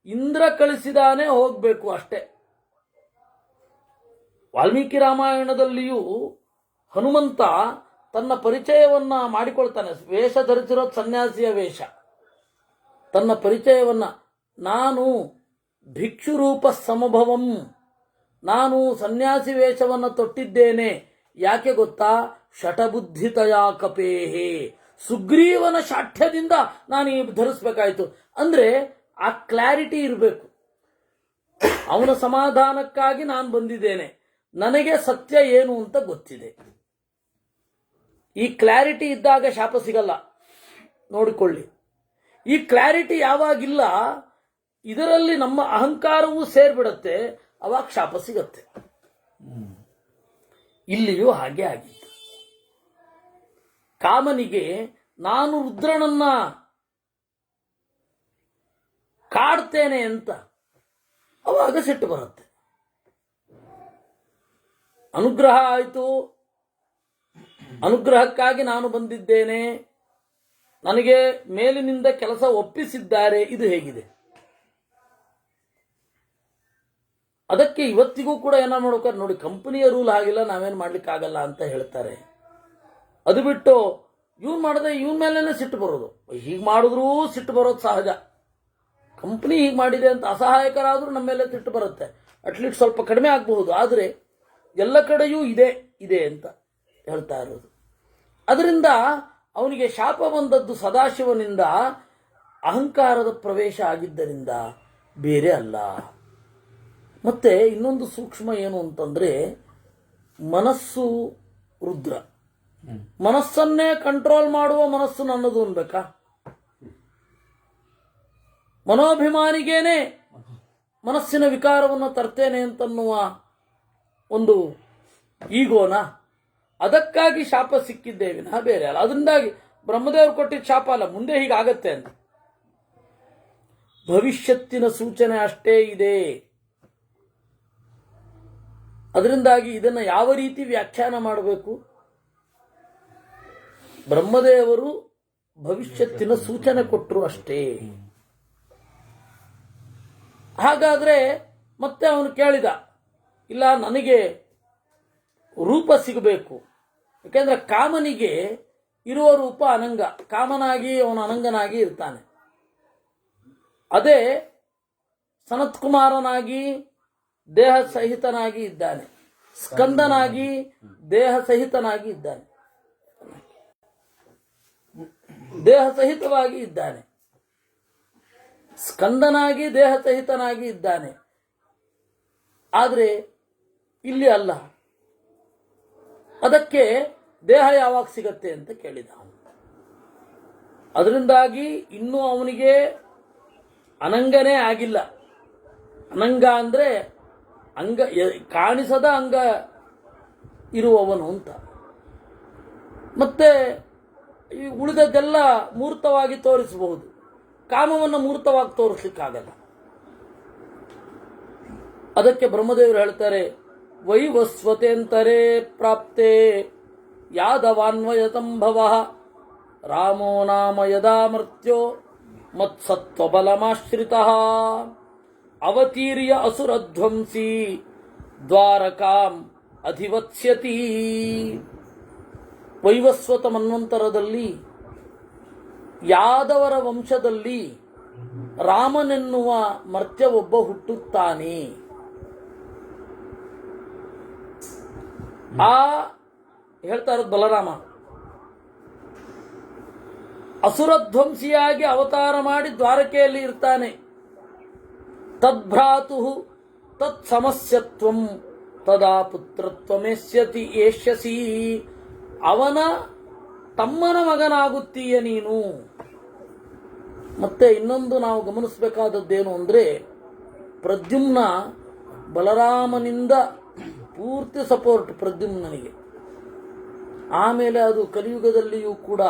ಇಂದ್ರ ಕಳಿಸಿದಾನೇ ಹೋಗ್ಬೇಕು ಅಷ್ಟೇ. ವಾಲ್ಮೀಕಿ ರಾಮಾಯಣದಲ್ಲಿಯೂ ಹನುಮಂತ ತನ್ನ ಪರಿಚಯವನ್ನ ಮಾಡಿಕೊಳ್ತಾನೆ. ವೇಷ ಧರಿಸಿರೋ ಸನ್ಯಾಸಿಯ ವೇಷ, ತನ್ನ ಪರಿಚಯವನ್ನ, ನಾನು ಭಿಕ್ಷುರೂಪ ಸಮಭವಂ, ನಾನು ಸನ್ಯಾಸಿ ವೇಷವನ್ನು ತೊಟ್ಟಿದ್ದೇನೆ. ಯಾಕೆ ಗೊತ್ತಾ? ಶಟಬುದ್ಧಿತಯಾ ಕಪೇಹೇ, ಸುಗ್ರೀವನ ಶಾಠ್ಯದಿಂದ ನಾನು ಧರಿಸ್ಬೇಕಾಯ್ತು. ಅಂದ್ರೆ ಆ ಕ್ಲಾರಿಟಿ ಇರಬೇಕು. ಅವನ ಸಮಾಧಾನಕ್ಕಾಗಿ ನಾನು ಬಂದಿದ್ದೇನೆ, ನನಗೆ ಸತ್ಯ ಏನು ಅಂತ ಗೊತ್ತಿದೆ. ಈ ಕ್ಲಾರಿಟಿ ಇದ್ದಾಗ ಶಾಪ ಸಿಗಲ್ಲ, ನೋಡಿಕೊಳ್ಳಿ. ಈ ಕ್ಲಾರಿಟಿ ಯಾವಾಗಿಲ್ಲ, ಇದರಲ್ಲಿ ನಮ್ಮ ಅಹಂಕಾರವೂ ಸೇರ್ಬಿಡತ್ತೆ, ಅವಾಗ ಶಾಪ ಸಿಗತ್ತೆ. ಇಲ್ಲಿಯೂ ಹಾಗೆ ಆಗಿತ್ತು. ಕಾಮನಿಗೆ ನಾನು ರುದ್ರನನ್ನ ಕಾಡ್ತೇನೆ ಅಂತ ಅವಾಗ ಸಿಟ್ಟು ಬರುತ್ತೆ. ಅನುಗ್ರಹ ಆಯಿತು, ಅನುಗ್ರಹಕ್ಕಾಗಿ ನಾನು ಬಂದಿದ್ದೇನೆ, ನನಗೆ ಮೇಲಿನಿಂದ ಕೆಲಸ ಒಪ್ಪಿಸಿದ್ದಾರೆ, ಇದು ಹೇಗಿದೆ? ಅದಕ್ಕೆ ಇವತ್ತಿಗೂ ಕೂಡ ಏನೋ ಮಾಡ್ಬೇಕಾದ್ರೆ ನೋಡಿ, ಕಂಪನಿಯ ರೂಲ್ ಆಗಿಲ್ಲ, ನಾವೇನು ಮಾಡ್ಲಿಕ್ಕೆ ಆಗಲ್ಲ ಅಂತ ಹೇಳ್ತಾರೆ. ಅದು ಬಿಟ್ಟು ಇವನ್ ಮಾಡದೆ ಇವನ್ ಮೇಲೇನೆ ಸಿಟ್ಟು ಬರೋದು. ಹೀಗೆ ಮಾಡಿದ್ರೂ ಸಿಟ್ಟು ಬರೋದು ಸಹಜ. ಕಂಪನಿ ಹೀಗೆ ಮಾಡಿದೆ ಅಂತ ಅಸಹಾಯಕರಾದ್ರೂ ನಮ್ಮ ಮೇಲೆ ಸಿಟ್ಟು ಬರುತ್ತೆ. ಅಟ್ಲೀಸ್ಟ್ ಸ್ವಲ್ಪ ಕಡಿಮೆ ಆಗಬಹುದು, ಆದರೆ ಎಲ್ಲ ಕಡೆಯೂ ಇದೆ ಅಂತ ಹೇಳ್ತಾ ಇರೋದು. ಅದರಿಂದ ಅವನಿಗೆ ಶಾಪ ಬಂದದ್ದು ಸದಾಶಿವನಿಂದ, ಅಹಂಕಾರದ ಪ್ರವೇಶ ಆಗಿದ್ದರಿಂದ ಬೇರೆ ಅಲ್ಲ. ಮತ್ತೆ ಇನ್ನೊಂದು ಸೂಕ್ಷ್ಮ ಏನು ಅಂತಂದ್ರೆ, ಮನಸ್ಸು ರುದ್ರ, ಮನಸ್ಸನ್ನೇ ಕಂಟ್ರೋಲ್ ಮಾಡುವ ಮನಸ್ಸು ನನ್ನದು ಅನ್ಬೇಕಾ? ಮನೋಭಿಮಾನಿಗೇನೆ ಮನಸ್ಸಿನ ವಿಕಾರವನ್ನು ತರ್ತೇನೆ ಅಂತನ್ನುವ ಒಂದು ಈಗೋನ, ಅದಕ್ಕಾಗಿ ಶಾಪ ಸಿಕ್ಕಿದ್ದೇ ವಿನಃ ಬೇರೆ ಅಲ್ಲ. ಅದರಿಂದಾಗಿ ಬ್ರಹ್ಮದೇವರು ಕೊಟ್ಟಿದ್ದ ಶಾಪ ಅಲ್ಲ, ಮುಂದೆ ಹೀಗಾಗತ್ತೆ ಅಂತ ಭವಿಷ್ಯತ್ತಿನ ಸೂಚನೆ ಅಷ್ಟೇ ಇದೆ. ಅದರಿಂದಾಗಿ ಇದನ್ನು ಯಾವ ರೀತಿ ವ್ಯಾಖ್ಯಾನ ಮಾಡಬೇಕು? ಬ್ರಹ್ಮದೇವರು ಭವಿಷ್ಯತ್ತಿನ ಸೂಚನೆ ಕೊಟ್ಟರು ಅಷ್ಟೇ. ಹಾಗಾದ್ರೆ ಮತ್ತೆ ಅವನು ಕೇಳಿದ, ಇಲ್ಲ ನನಗೆ ರೂಪ ಸಿಗಬೇಕು. ಯಾಕೆಂದ್ರೆ ಕಾಮನಿಗೆ ಇರುವ ರೂಪ ಅನಂಗ, ಕಾಮನಾಗಿ ಅವನು ಅನಂಗನಾಗಿ ಇರ್ತಾನೆ. ಅದೇ ಸನತ್ ಕುಮಾರನಾಗಿ ದೇಹ ಸಹಿತನಾಗಿ ಇದ್ದಾನೆ, ಸ್ಕಂದನಾಗಿ ದೇಹ ಸಹಿತನಾಗಿ ಇದ್ದಾನೆ, ದೇಹ ಸಹಿತವಾಗಿ ಇದ್ದಾನೆ, ಸ್ಕಂದನಾಗಿ ದೇಹ ಸಹಿತನಾಗಿ ಇದ್ದಾನೆ. ಆದರೆ ಇಲ್ಲಿ ಅಲ್ಲ. ಅದಕ್ಕೆ ದೇಹ ಯಾವಾಗ ಸಿಗತ್ತೆ ಅಂತ ಕೇಳಿದ. ಅದರಿಂದಾಗಿ ಇನ್ನೂ ಅವನಿಗೆ ಅನಂಗನೇ ಆಗಿಲ್ಲ. ಅನಂಗ ಅಂದ್ರೆ ಅಂಗ, ಕಾಣಿಸದ ಅಂಗ ಇರುವವನು ಅಂತ. ಮತ್ತೆ ಈ ಉಳಿದದ್ದೆಲ್ಲ ಮೂರ್ತವಾಗಿ ತೋರಿಸಬಹುದು, ಕಾಮವನ್ನು ಮೂರ್ತವಾಗಿ ತೋರಿಸ್ಲಿಕ್ಕಾಗಲ್ಲ. ಅದಕ್ಕೆ ಬ್ರಹ್ಮದೇವರು ಹೇಳ್ತಾರೆ, ವೈವಸ್ವತೆಂತರೇ ಪ್ರಾಪ್ತೆ ಯಾದವಾನ್ವಯ ಸಂಭವ ರಾಮೋ ನಾಮ ಯದಾ ಮರ್ತ್ಯೋ ಮತ್ಸತ್ವಬಲಮಾಶ್ರಿತ ಅವತೀರ್ಯ ಅಸುರಧ್ವಂಸಿ ದ್ವಾರಕಾಂ ಅಧಿವತ್ಸ್ಯತಿ. ವೈವಸ್ವತ ಮನ್ವಂತರದಲ್ಲಿ ಯಾದವರ ವಂಶದಲ್ಲಿ ರಾಮನೆನ್ನುವ ಮರ್ತ್ಯ ಒಬ್ಬ ಹುಟ್ಟುತ್ತಾನೆ. ಆ ಹೇಳ್ತಾ ಇರೋದು ಬಲರಾಮ ಅಸುರಧ್ವಂಸಿಯಾಗಿ ಅವತಾರ ಮಾಡಿ ದ್ವಾರಕೆಯಲ್ಲಿ ಇರ್ತಾನೆ. ತದ್ಭ್ರಾತು ತತ್ ಸಮಸ್ಯತ್ವಂ ತದಾ ಪುತ್ರತ್ವಮೇಷ್ಯತಿ ಏಷ್ಯಸಿ. ಅವನ ತಮ್ಮನ ಮಗನಾಗುತ್ತೀಯ ನೀನು. ಮತ್ತೆ ಇನ್ನೊಂದು ನಾವು ಗಮನಿಸಬೇಕಾದದ್ದೇನು ಅಂದರೆ, ಪ್ರದ್ಯುಮ್ನ ಬಲರಾಮನಿಂದ ಪೂರ್ತಿ ಸಪೋರ್ಟ್ ಪ್ರದ್ಯುಮ್ನಿಗೆ. ಆಮೇಲೆ ಅದು ಕಲಿಯುಗದಲ್ಲಿಯೂ ಕೂಡ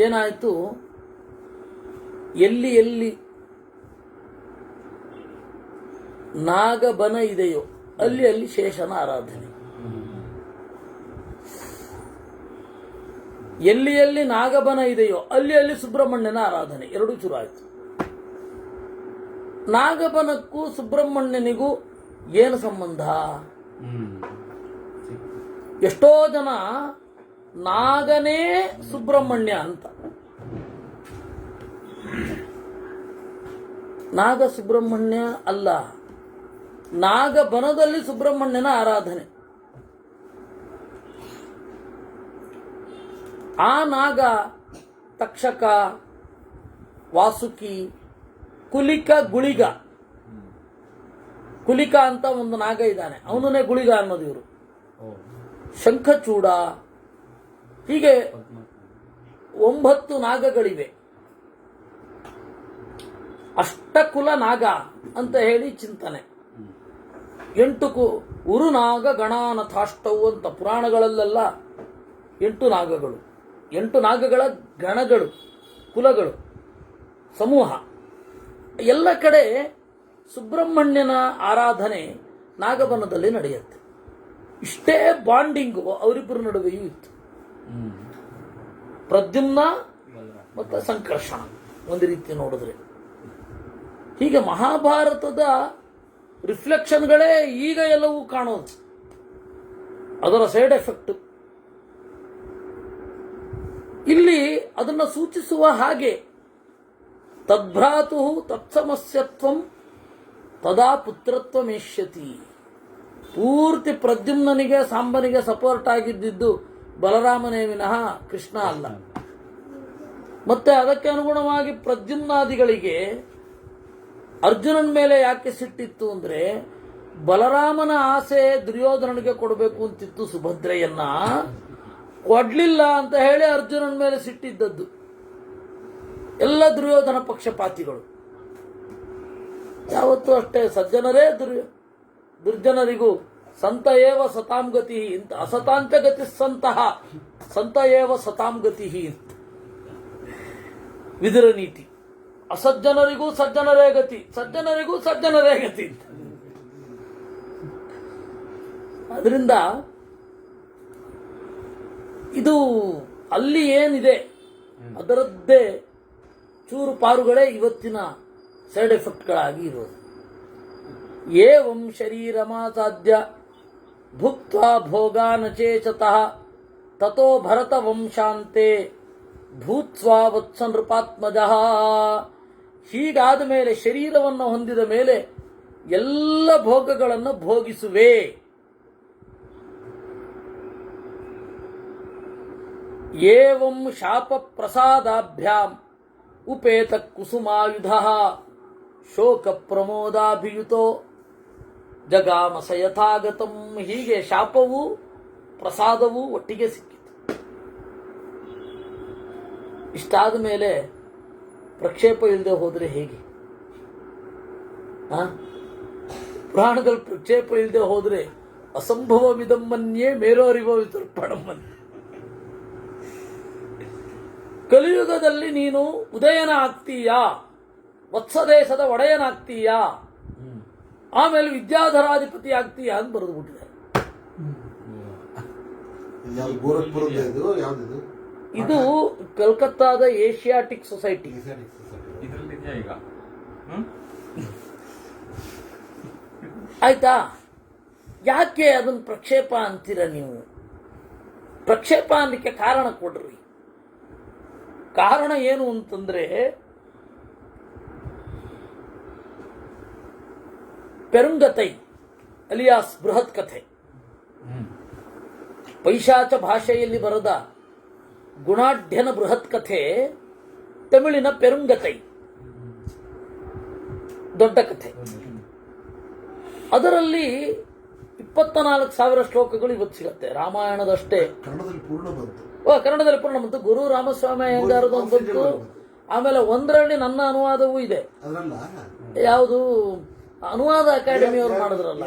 ಏನಾಯಿತು, ಎಲ್ಲಿ ಎಲ್ಲಿ ನಾಗಬನ ಇದೆಯೋ ಅಲ್ಲಿ ಅಲ್ಲಿ ಶೇಷನ ಆರಾಧನೆ, ಎಲ್ಲಿ ಎಲ್ಲಿ ನಾಗಬನ ಇದೆಯೋ ಅಲ್ಲಿ ಅಲ್ಲಿ ಸುಬ್ರಹ್ಮಣ್ಯನ ಆರಾಧನೆ, ಎರಡೂ ಶುರು ಆಯಿತು. ನಾಗಬನಕ್ಕೂ ಸುಬ್ರಹ್ಮಣ್ಯನಿಗೂ ಏನು ಸಂಬಂಧ? ಎಷ್ಟೋ ಜನ ನಾಗನೇ ಸುಬ್ರಹ್ಮಣ್ಯ ಅಂತ, ನಾಗ ಸುಬ್ರಹ್ಮಣ್ಯ ಅಲ್ಲ, ನಾಗಬನದಲ್ಲಿ ಸುಬ್ರಹ್ಮಣ್ಯನ ಆರಾಧನೆ. ಆ ನಾಗ ತಕ್ಷಕ, ವಾಸುಕಿ, ಕುಲಿಕ, ಗುಳಿಗ. ಕುಲಿಕ ಅಂತ ಒಂದು ನಾಗ ಇದ್ದಾನೆ, ಅವನನ್ನೇ ಗುಳಿಗ ಅನ್ನೋದು ಇವರು. ಶಂಖಚೂಡ, ಹೀಗೆ 9 ನಾಗಗಳಿವೆ. ಅಷ್ಟಕುಲ ನಾಗ ಅಂತ ಹೇಳಿ ಚಿಂತನೆ. 8 ಉರುನಾಗ ಗಣಾನಥಾಷ್ಟವು ಅಂತ ಪುರಾಣಗಳಲ್ಲೆಲ್ಲ 8 ನಾಗಗಳು, 8 ನಾಗಗಳ ಗಣಗಳು, ಕುಲಗಳು, ಸಮೂಹ. ಎಲ್ಲ ಕಡೆ ಸುಬ್ರಹ್ಮಣ್ಯನ ಆರಾಧನೆ ನಾಗಬನದಲ್ಲಿ ನಡೆಯುತ್ತೆ. ಇಷ್ಟೇ ಬಾಂಡಿಂಗು ಅವರಿಬ್ಬರ ನಡುವೆಯೂ ಇತ್ತು. ಪ್ರದ್ಯುಮ್ನ ಮತ್ತು ಸಂಕರ್ಷಣ ಒಂದು ರೀತಿ ನೋಡಿದ್ರೆ. ಹೀಗೆ ಮಹಾಭಾರತದ ರಿಫ್ಲೆಕ್ಷನ್ಗಳೇ ಈಗ ಎಲ್ಲವೂ ಕಾಣೋದು, ಅದರ ಸೈಡ್ ಎಫೆಕ್ಟ್. ಇಲ್ಲಿ ಅದನ್ನು ಸೂಚಿಸುವ ಹಾಗೆ ತದ್ಭ್ರಾತು ತತ್ಸಮಸ್ಯತ್ವಂ ತದಾ ಪುತ್ರತ್ವಮೇಷ್ಯತಿ. ಪೂರ್ತಿ ಪ್ರದ್ಯುಮ್ನನಿಗೆ ಸಾಂಬನಿಗೆ ಸಪೋರ್ಟ್ ಆಗಿದ್ದು ಬಲರಾಮನೇ ವಿನಃ ಕೃಷ್ಣ ಅಲ್ಲ. ಮತ್ತೆ ಅದಕ್ಕೆ ಅನುಗುಣವಾಗಿ ಪ್ರದ್ಯುಮ್ನಾದಿಗಳಿಗೆ ಅರ್ಜುನನ ಮೇಲೆ ಯಾಕೆ ಸಿಟ್ಟಿತ್ತು ಅಂದ್ರೆ, ಬಲರಾಮನ ಆಸೆ ದುರ್ಯೋಧನನಿಗೆ ಕೊಡಬೇಕು ಅಂತಿತ್ತು ಸುಭದ್ರೆಯನ್ನ, ಕೊಡ್ಲಿಲ್ಲ ಅಂತ ಹೇಳಿ ಅರ್ಜುನನ ಮೇಲೆ ಸಿಟ್ಟಿದ್ದದ್ದು. ಎಲ್ಲ ದುರ್ಯೋಧನ ಪಕ್ಷಪಾತಿಗಳು. ಯಾವತ್ತೂ ಅಷ್ಟೇ, ಸಜ್ಜನರೇ ದುರ್ಜನರಿಗೂ ಸಂತ ಏವ ಸತಾಂ ಗತಿ ಅಂತ, ಅಸತಾಂಚ ಗತಿ ಸಂತಹ ಸಂತ ಏವ ಸತಾಂ ಗತಿ ಅಂತ ವಿದುರ ನೀತಿ. ಅಸಜ್ಜನರಿಗೂ ಸಜ್ಜನರೇ ಗತಿ, ಸಜ್ಜನರಿಗೂ ಸಜ್ಜನರೇ ಗತಿ ಅಂತ. ಅದರಿಂದ ಇದು ಅಲ್ಲಿ ಏನಿದೆ ಅದರದ್ದೇ ಚೂರು ಪಾರುಗಳೇ ಇವತ್ತಿನ ಸೈಡ್ ಎಫೆಕ್ಟ್ಗಳಾಗಿ ಇರೋದು. ಏವಂ ಶರೀರಮಾಸಾದ್ಯ ಭುಕ್ತ್ವಾ ಭೋಗಾನಚೇಚತಃ ತಥೋ ಭರತ ವಂಶಾಂತೆ ಭೂತ್ಸ್ವಾ ವತ್ಸ ನೃಪಾತ್ಮಜಃ. ಹೀಗಾದ ಮೇಲೆ, ಶರೀರವನ್ನು ಹೊಂದಿದ ಮೇಲೆ ಎಲ್ಲ ಭೋಗಗಳನ್ನು ಭೋಗಿಸುವೆ. ಏವಂ ಶಾಪ ಪ್ರಸಾದಾಭ್ಯಾಂ ಉಪೇತ ಕುಸುಮಾಯುಧ ಶೋಕ ಪ್ರಮೋದಾಭಿಯುತೋ ಜಗಾಮಸ ಯಥಾಗತಂ. ಹೀಗೆ ಶಾಪವೂ ಪ್ರಸಾದವೂ ಒಟ್ಟಿಗೆ ಸಿಕ್ಕಿತು. ಇಷ್ಟಾದ ಮೇಲೆ ಪ್ರಕ್ಷೇಪ ಇಲ್ಲದೆ ಹೋದರೆ ಹೇಗೆ? ಪುರಾಣದಲ್ಲಿ ಪ್ರಕ್ಷೇಪ ಇಲ್ಲದೆ ಹೋದ್ರೆ ಅಸಂಭವಮಿದಮ್ಮನ್ಯೇ ಮೇಲೋರಿವ ವಿತರ್ಪಣಮ್ಮನ್. ಕಲಿಯುಗದಲ್ಲಿ ನೀನು ಉದಯನ ಆಗ್ತೀಯಾ, ವತ್ಸದೇಶದ ಒಡೆಯನಾಗ್ತೀಯಾ, ಆಮೇಲೆ ವಿದ್ಯಾಧರಾಧಿಪತಿ ಆಗ್ತೀಯಾ ಅಂತ ಬರೆದು ಬಿಟ್ಟಿದ್ದಾರೆ. ಇದು ಕಲ್ಕತ್ತಾದ ಏಷಿಯಾಟಿಕ್ ಸೊಸೈಟಿ. ಆಯ್ತಾ? ಯಾಕೆ ಅದನ್ನ ಪ್ರಕ್ಷೇಪ ಅಂತೀರ ನೀವು? ಪ್ರಕ್ಷೇಪ ಅನ್ನಲಿಕ್ಕೆ ಕಾರಣ ಕೊಡ್ರಿ. ಕಾರಣ ಏನು ಅಂತಂದ್ರೆ, ಪೆರುಂಗತೈ ಅಲಿಯಾಸ್ ಬೃಹತ್ ಕಥೆ, ಪೈಶಾಚ ಭಾಷೆಯಲ್ಲಿ ಬರೆದ ಗುಣಾಢ್ಯನ ಬೃಹತ್ ಕಥೆ ತಮಿಳಿನ ಪೆರುಂಗತೈ, ದೊಡ್ಡ ಕಥೆ. ಅದರಲ್ಲಿ 24,000 ಶ್ಲೋಕಗಳು ಇವತ್ತು ಸಿಗತ್ತೆ. ರಾಮಾಯಣದಷ್ಟೇ ಕನ್ನಡದಲ್ಲಿ ಪೂರ್ಣ ಬಂತು. ಕನ್ನಡದಲ್ಲಿ ಪೂರ್ಣ ಬಂತು. ಗುರು ರಾಮಸ್ವಾಮಿ ಅಯ್ಯಂಗಾರದು ಒಂದು ಬಂತು. ಆಮೇಲೆ ಒಂದರಲ್ಲಿ ನನ್ನ ಅನುವಾದವೂ ಇದೆ. ಯಾವುದು ಅನುವಾದ ಅಕಾಡೆಮಿ ಅವರು ಮಾಡಿದ್ರಲ್ಲ,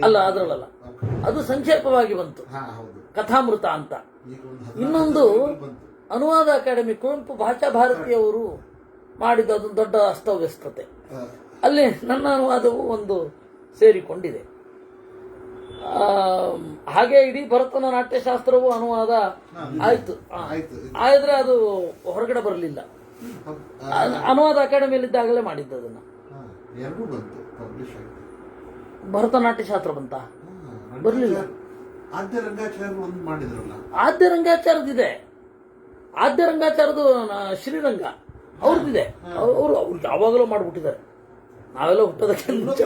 ಅಲ್ಲ ಅದರಲ್ಲ, ಅದು ಸಂಕ್ಷೇಪವಾಗಿ ಬಂತು, ಕಥಾಮೃತ ಅಂತ. ಇನ್ನೊಂದು ಅನುವಾದ ಅಕಾಡೆಮಿ ಕುವೆಂಪು ಭಾಷಾ ಭಾರತಿಯವರು ಮಾಡಿದ ಅದೊಂದು ದೊಡ್ಡ ಅಸ್ತವ್ಯಸ್ತತೆ. ಅಲ್ಲಿ ನನ್ನ ಅನುವಾದವು ಒಂದು ಸೇರಿಕೊಂಡಿದೆ. ಹಾಗೆ ಇಡೀ ಭರತನ ನಾಟ್ಯಶಾಸ್ತ್ರವು ಅನುವಾದ ಆಯ್ತು. ಆದ್ರೆ ಅದು ಹೊರಗಡೆ ಬರಲಿಲ್ಲ. ಅನುವಾದ ಅಕಾಡೆಮಿಯಲ್ಲಿದ್ದಾಗಲೇ ಮಾಡಿದ್ದು ಅದನ್ನ. ಭರತನಾಟ್ಯಶಾಸ್ತ್ರ ಬಂತ ಬರಲಿಲ್ಲ. ಆದ್ಯ ರಂಗಾಚಾರದಿದೆ. ಆದ್ಯ ರಂಗಾಚಾರದು ಶ್ರೀರಂಗ ಅವ್ರದ್ದಿದೆ. ಅವರು ಯಾವಾಗಲೂ ಮಾಡ್ಬಿಟ್ಟಿದ್ದಾರೆ. ನಾವೆಲ್ಲ ಹುಟ್ಟೋದಕ್ಕೆ ಮುಂಚೆ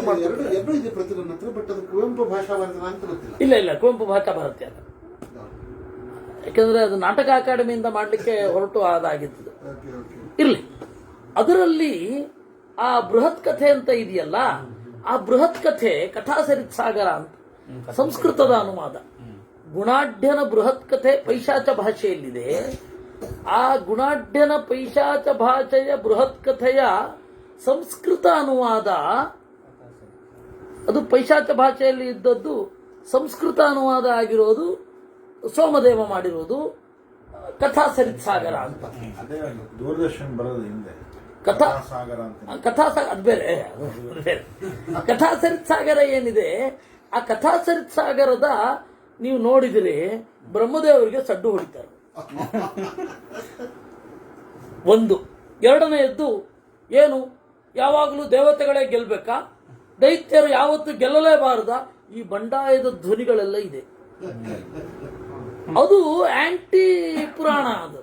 ಇಲ್ಲ ಇಲ್ಲ, ಕುವೆಂಪು ಭಾಷಾ ಭಾರತಿ ಅಲ್ಲ. ಯಾಕಂದ್ರೆ ಅದು ನಾಟಕ ಅಕಾಡೆಮಿಯಿಂದ ಮಾಡ್ಲಿಕ್ಕೆ ಹೊರಟು ಅದಾಗಿದ್ದು. ಇರ್ಲಿ, ಅದರಲ್ಲಿ ಆ ಬೃಹತ್ ಕಥೆ ಅಂತ ಇದೆಯಲ್ಲ, ಆ ಬೃಹತ್ ಕಥೆ ಕಥಾಸರಿತ್ ಸಾಗರ ಅಂತ ಸಂಸ್ಕೃತದ ಅನುವಾದ. ಗುಣಾಢ್ಯನ ಬೃಹತ್ ಕಥೆ ಪೈಶಾಚ ಭಾಷೆಯಲ್ಲಿದೆ. ಆ ಗುಣಾಢ್ಯನ ಪೈಶಾಚ ಭಾಷೆಯ ಬೃಹತ್ ಕಥೆಯ ಸಂಸ್ಕೃತ ಅನುವಾದ, ಅದು ಪೈಶಾಚ ಭಾಷೆಯಲ್ಲಿ ಇದ್ದದ್ದು ಸಂಸ್ಕೃತ ಅನುವಾದ ಆಗಿರೋದು ಸೋಮದೇವ ಮಾಡಿರೋದು ಕಥಾಸರಿತ್ ಸಾಗರ ಅಂತ. ದೂರದರ್ಶನ ಬರೋದು ಹಿಂದೆ ಕಥಾಸಾಗರ ಅದು ಬೇರೆ. ಕಥಾಸರಿತ್ ಸಾಗರ ಏನಿದೆ, ಆ ಕಥಾಸರಿತ್ ಸಾಗರದ ನೀವು ನೋಡಿದರೆ ಬ್ರಹ್ಮದೇವರಿಗೆ ಸಡ್ಡು ಹೊಡಿತಾರೆ. ಒಂದು. ಎರಡನೆಯದ್ದು ಏನು, ಯಾವಾಗಲೂ ದೇವತೆಗಳೇ ಗೆಲ್ಬೇಕಾ, ದೈತ್ಯರು ಯಾವತ್ತೂ ಗೆಲ್ಲಲೇಬಾರದ, ಈ ಬಂಡಾಯದ ಧ್ವನಿಗಳೆಲ್ಲ ಇದೆ. ಅದು ಆಂಟಿ ಪುರಾಣ. ಅದು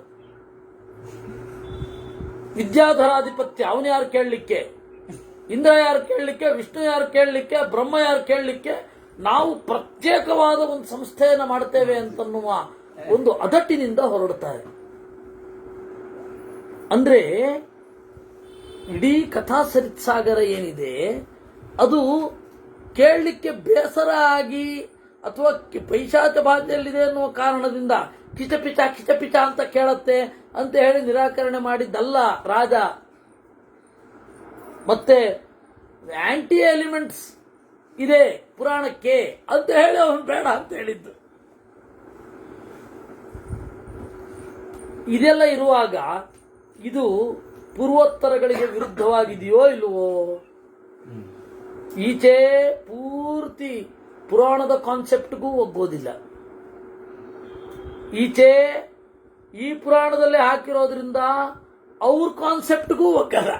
ವಿದ್ಯಾಧರಾಧಿಪತ್ಯ. ಅವನು ಯಾರು ಕೇಳಲಿಕ್ಕೆ? ಇಂದ್ರ ಯಾರು ಕೇಳಲಿಕ್ಕೆ? ವಿಷ್ಣು ಯಾರು ಕೇಳಲಿಕ್ಕೆ? ಬ್ರಹ್ಮ ಯಾರು ಕೇಳಲಿಕ್ಕೆ? ನಾವು ಪ್ರತ್ಯೇಕವಾದ ಒಂದು ಸಂಸ್ಥೆಯನ್ನು ಮಾಡ್ತೇವೆ ಅಂತನ್ನುವ ಒಂದು ಅದಟ್ಟಿನಿಂದ ಹೊರಡುತ್ತಾರೆ. ಅಂದ್ರೆ ಇಡೀ ಕಥಾಸರಿತ್ ಸಾಗರ ಏನಿದೆ, ಅದು ಕೇಳಲಿಕ್ಕೆ ಬೇಸರ ಆಗಿ ಅಥವಾ ಪೈಶಾಚ ಭಾಷೆಯಲ್ಲಿದೆ ಅನ್ನುವ ಕಾರಣದಿಂದ ಕಿಚಪಿಚ ಕಿಚಪಿಚ ಅಂತ ಕೇಳತ್ತೆ ಅಂತ ಹೇಳಿ ನಿರಾಕರಣೆ ಮಾಡಿದ್ದಲ್ಲ ರಾಜ. ಮತ್ತೆ ಆಂಟಿ ಎಲಿಮೆಂಟ್ಸ್ ಇದೆ ಪುರಾಣಕ್ಕೆ ಅಂತ ಹೇಳಿ ಅವನು ಬೇಡ ಅಂತ ಹೇಳಿದ್ದು. ಇದೆಲ್ಲ ಇರುವಾಗ ಇದು ಪೂರ್ವೋತ್ತರಗಳಿಗೆ ವಿರುದ್ಧವಾಗಿದೆಯೋ ಇಲ್ಲವೋ? ಈಚೆ ಪೂರ್ತಿ ಪುರಾಣದ ಕಾನ್ಸೆಪ್ಟ್ಗೂ ಒಗ್ಗೋದಿಲ್ಲ. ಈಚೆ ಈ ಪುರಾಣದಲ್ಲೇ ಹಾಕಿರೋದ್ರಿಂದ ಅವ್ರ ಕಾನ್ಸೆಪ್ಟ್ಗೂ ಒಗ್ಗಲ್ಲ.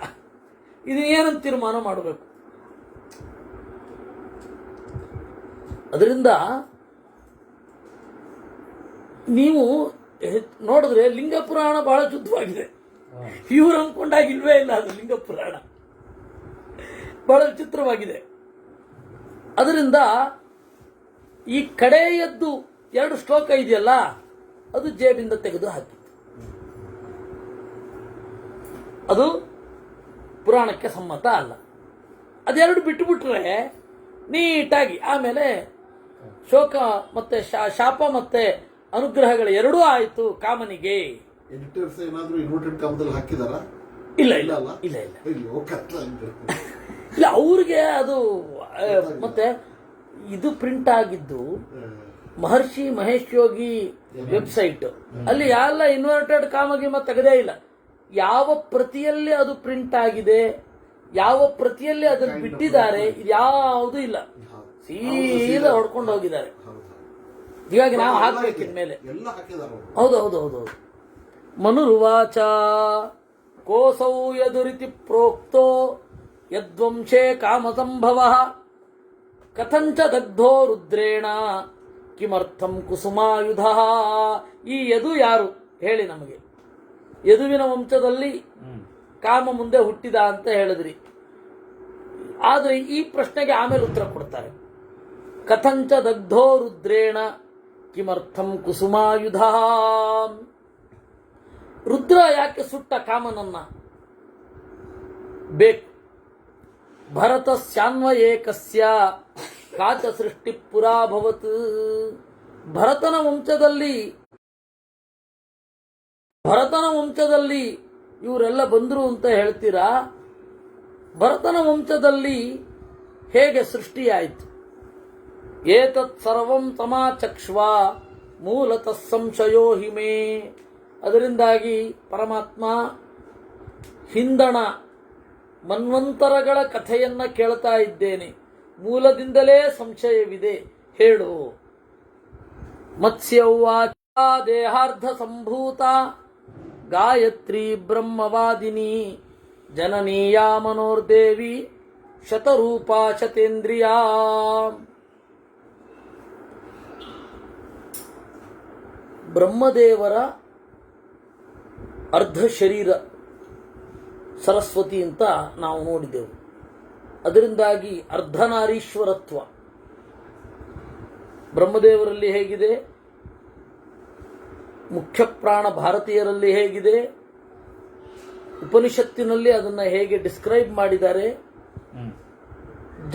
ಇದು ಏನಂತ ತೀರ್ಮಾನ ಮಾಡಬೇಕು? ಅದರಿಂದ ನೀವು ನೋಡಿದ್ರೆ ಲಿಂಗ ಪುರಾಣ ಬಹಳ ಶುದ್ಧವಾಗಿದೆ. ಇವ್ರು ಅಂದ್ಕೊಂಡಾಗ ಇಲ್ವೇ ಇಲ್ಲ. ಅದು ಲಿಂಗ ಪುರಾಣ ಬಹಳ ವಿಚಿತ್ರವಾಗಿದೆ. ಅದರಿಂದ ಈ ಕಡೆಯದ್ದು 2 ಶ್ಲೋಕ ಇದೆಯಲ್ಲ, ಅದು ಜೇಬಿಂದ ತೆಗೆದು ಹಾಕಿತ್ತು. ಅದು ಪುರಾಣಕ್ಕೆ ಸಮ್ಮತ ಅಲ್ಲ. ಅದೆರಡು ಬಿಟ್ಟುಬಿಟ್ರೆ ನೀಟಾಗಿ ಆಮೇಲೆ ಶೋಕ ಮತ್ತೆ ಶಾಪ ಮತ್ತೆ ಅನುಗ್ರಹಗಳ ಎರಡೂ ಆಯ್ತು ಕಾಮನಿಗೆ. ಎಡಿಟರ್ಸ್ ಏನಾದ್ರೂ ಇನ್ವರ್ಟೆಡ್ ಕಾಮದಲ್ಲಿ ಹಾಕಿದಾರ? ಇಲ್ಲ ಇಲ್ಲ ಇಲ್ಲ ಇಲ್ಲ. ಇಲ್ಲ ಅವ್ರಿಗೆ ಅದು ಮತ್ತೆ ಇದು ಪ್ರಿಂಟ್ ಆಗಿದ್ದು ಮಹರ್ಷಿ ಮಹೇಶ್ ಯೋಗಿ ವೆಬ್ಸೈಟ್ ಅಲ್ಲಿ ಎಲ್ಲ ಇನ್ವರ್ಟೆಡ್ ಕಾಮಗಿಮ ತೆಗೆದೇ ಇಲ್ಲ. ಯಾವ ಪ್ರತಿಯಲ್ಲಿ ಅದು ಪ್ರಿಂಟ್ ಆಗಿದೆ, ಯಾವ ಪ್ರತಿಯಲ್ಲಿ ಅದನ್ನು ಬಿಟ್ಟಿದ್ದಾರೆ, ಇದ್ಯಾವುದೂ ಇಲ್ಲ. ಸೀದಾ ಹೊಡ್ಕೊಂಡು ಹೋಗಿದ್ದಾರೆ. ಹೀಗಾಗಿ ನಾವು ಹಾಕ್ಬೇಕು ಇನ್ಮೇಲೆ. ಎಲ್ಲ ಹಾಕಿದಾರ ಹೌದು ಹೌದು ಹೌದು ಹೌದು. ಮನುರ್ವಾಚ ಕೋಸೌ ಯದುರಿತಿ ಪ್ರೋಕ್ತೋ ಯದ್ವಂಶೇ ಕಾಮಸಂಭವ ಕಥಂಚ ದಗ್ಧೋ ರುದ್ರೇಣ ಕಿಮರ್ಥಂ ಕುಸುಮಾಯುಧ. ಈ ಯದು ಯಾರು ಹೇಳಿ ನಮಗೆ? ಯದುವಿನ ವಂಶದಲ್ಲಿ ಕಾಮ ಮುಂದೆ ಹುಟ್ಟಿದ ಅಂತ ಹೇಳಿದ್ರಿ. ಆದರೆ ಈ ಪ್ರಶ್ನೆಗೆ ಆಮೇಲೆ ಉತ್ತರ ಕೊಡ್ತಾರೆ. ಕಥಂಚ ದಗ್ಧೋ ರುದ್ರೇಣ ಕಿಮರ್ಥಂ ಕುಸುಮಾಯುಧ. ರುದ್ರ ಯಾಕೆ ಸುಟ್ಟ ಕಾಮನನ್ನ? ಬೇಕು. ಭರತಸ್ಯಾನ್ವಯೇಕಸ್ಯ ಕಾಚ ಸೃಷ್ಟಿ ಪುರಾಭವತ್. ಭರತನ ವಂಶದಲ್ಲಿ ಇವರೆಲ್ಲ ಬಂದ್ರು ಅಂತ ಹೇಳ್ತೀರಾ? ಭರತನ ವಂಶದಲ್ಲಿ ಹೇಗೆ ಸೃಷ್ಟಿಯಾಯಿತು? ಏತತ್ ಸರ್ವಂ ಸಮಾಚಕ್ಷ್ವ ಮೂಲತಃ ಸಂಶಯೋ ಹಿಮೇ. ಅದರಿಂದಾಗಿ ಪರಮಾತ್ಮ ಹಿಂದಣ ಮನ್ವಂತರಗಳ ಕಥೆಯನ್ನ ಕೇಳ್ತಾ ಇದ್ದೇನೆ, ಮೂಲದಿಂದಲೇ ಸಂಶಯವಿದೆ, ಹೇಳು. ಮತ್ಸ್ಯೌವಾಚ ದೇಹಾರ್ಧ ಸಂಭೂತ ಗಾಯತ್ರಿ ಬ್ರಹ್ಮವಾದಿನಿ ಜನನೀಯಾ ಮನೋರ್ದೇವಿ ಶತರೂಪಾ ಶತೇಂದ್ರಿಯಾ. ಬ್ರಹ್ಮದೇವರ ಅರ್ಧ ಶರೀರ ಸರಸ್ವತಿ ಅಂತ ನಾವು ನೋಡಿದೆವು. ಅದರಿಂದಾಗಿ ಅರ್ಧನಾರೀಶ್ವರತ್ವ ಬ್ರಹ್ಮದೇವರಲ್ಲಿ ಹೇಗಿದೆ, ಮುಖ್ಯ ಪ್ರಾಣ ಭಾರತೀಯರಲ್ಲಿ ಹೇಗಿದೆ, ಉಪನಿಷತ್ತಿನಲ್ಲಿ ಅದನ್ನು ಹೇಗೆ ಡಿಸ್ಕ್ರೈಬ್ ಮಾಡಿದ್ದಾರೆ,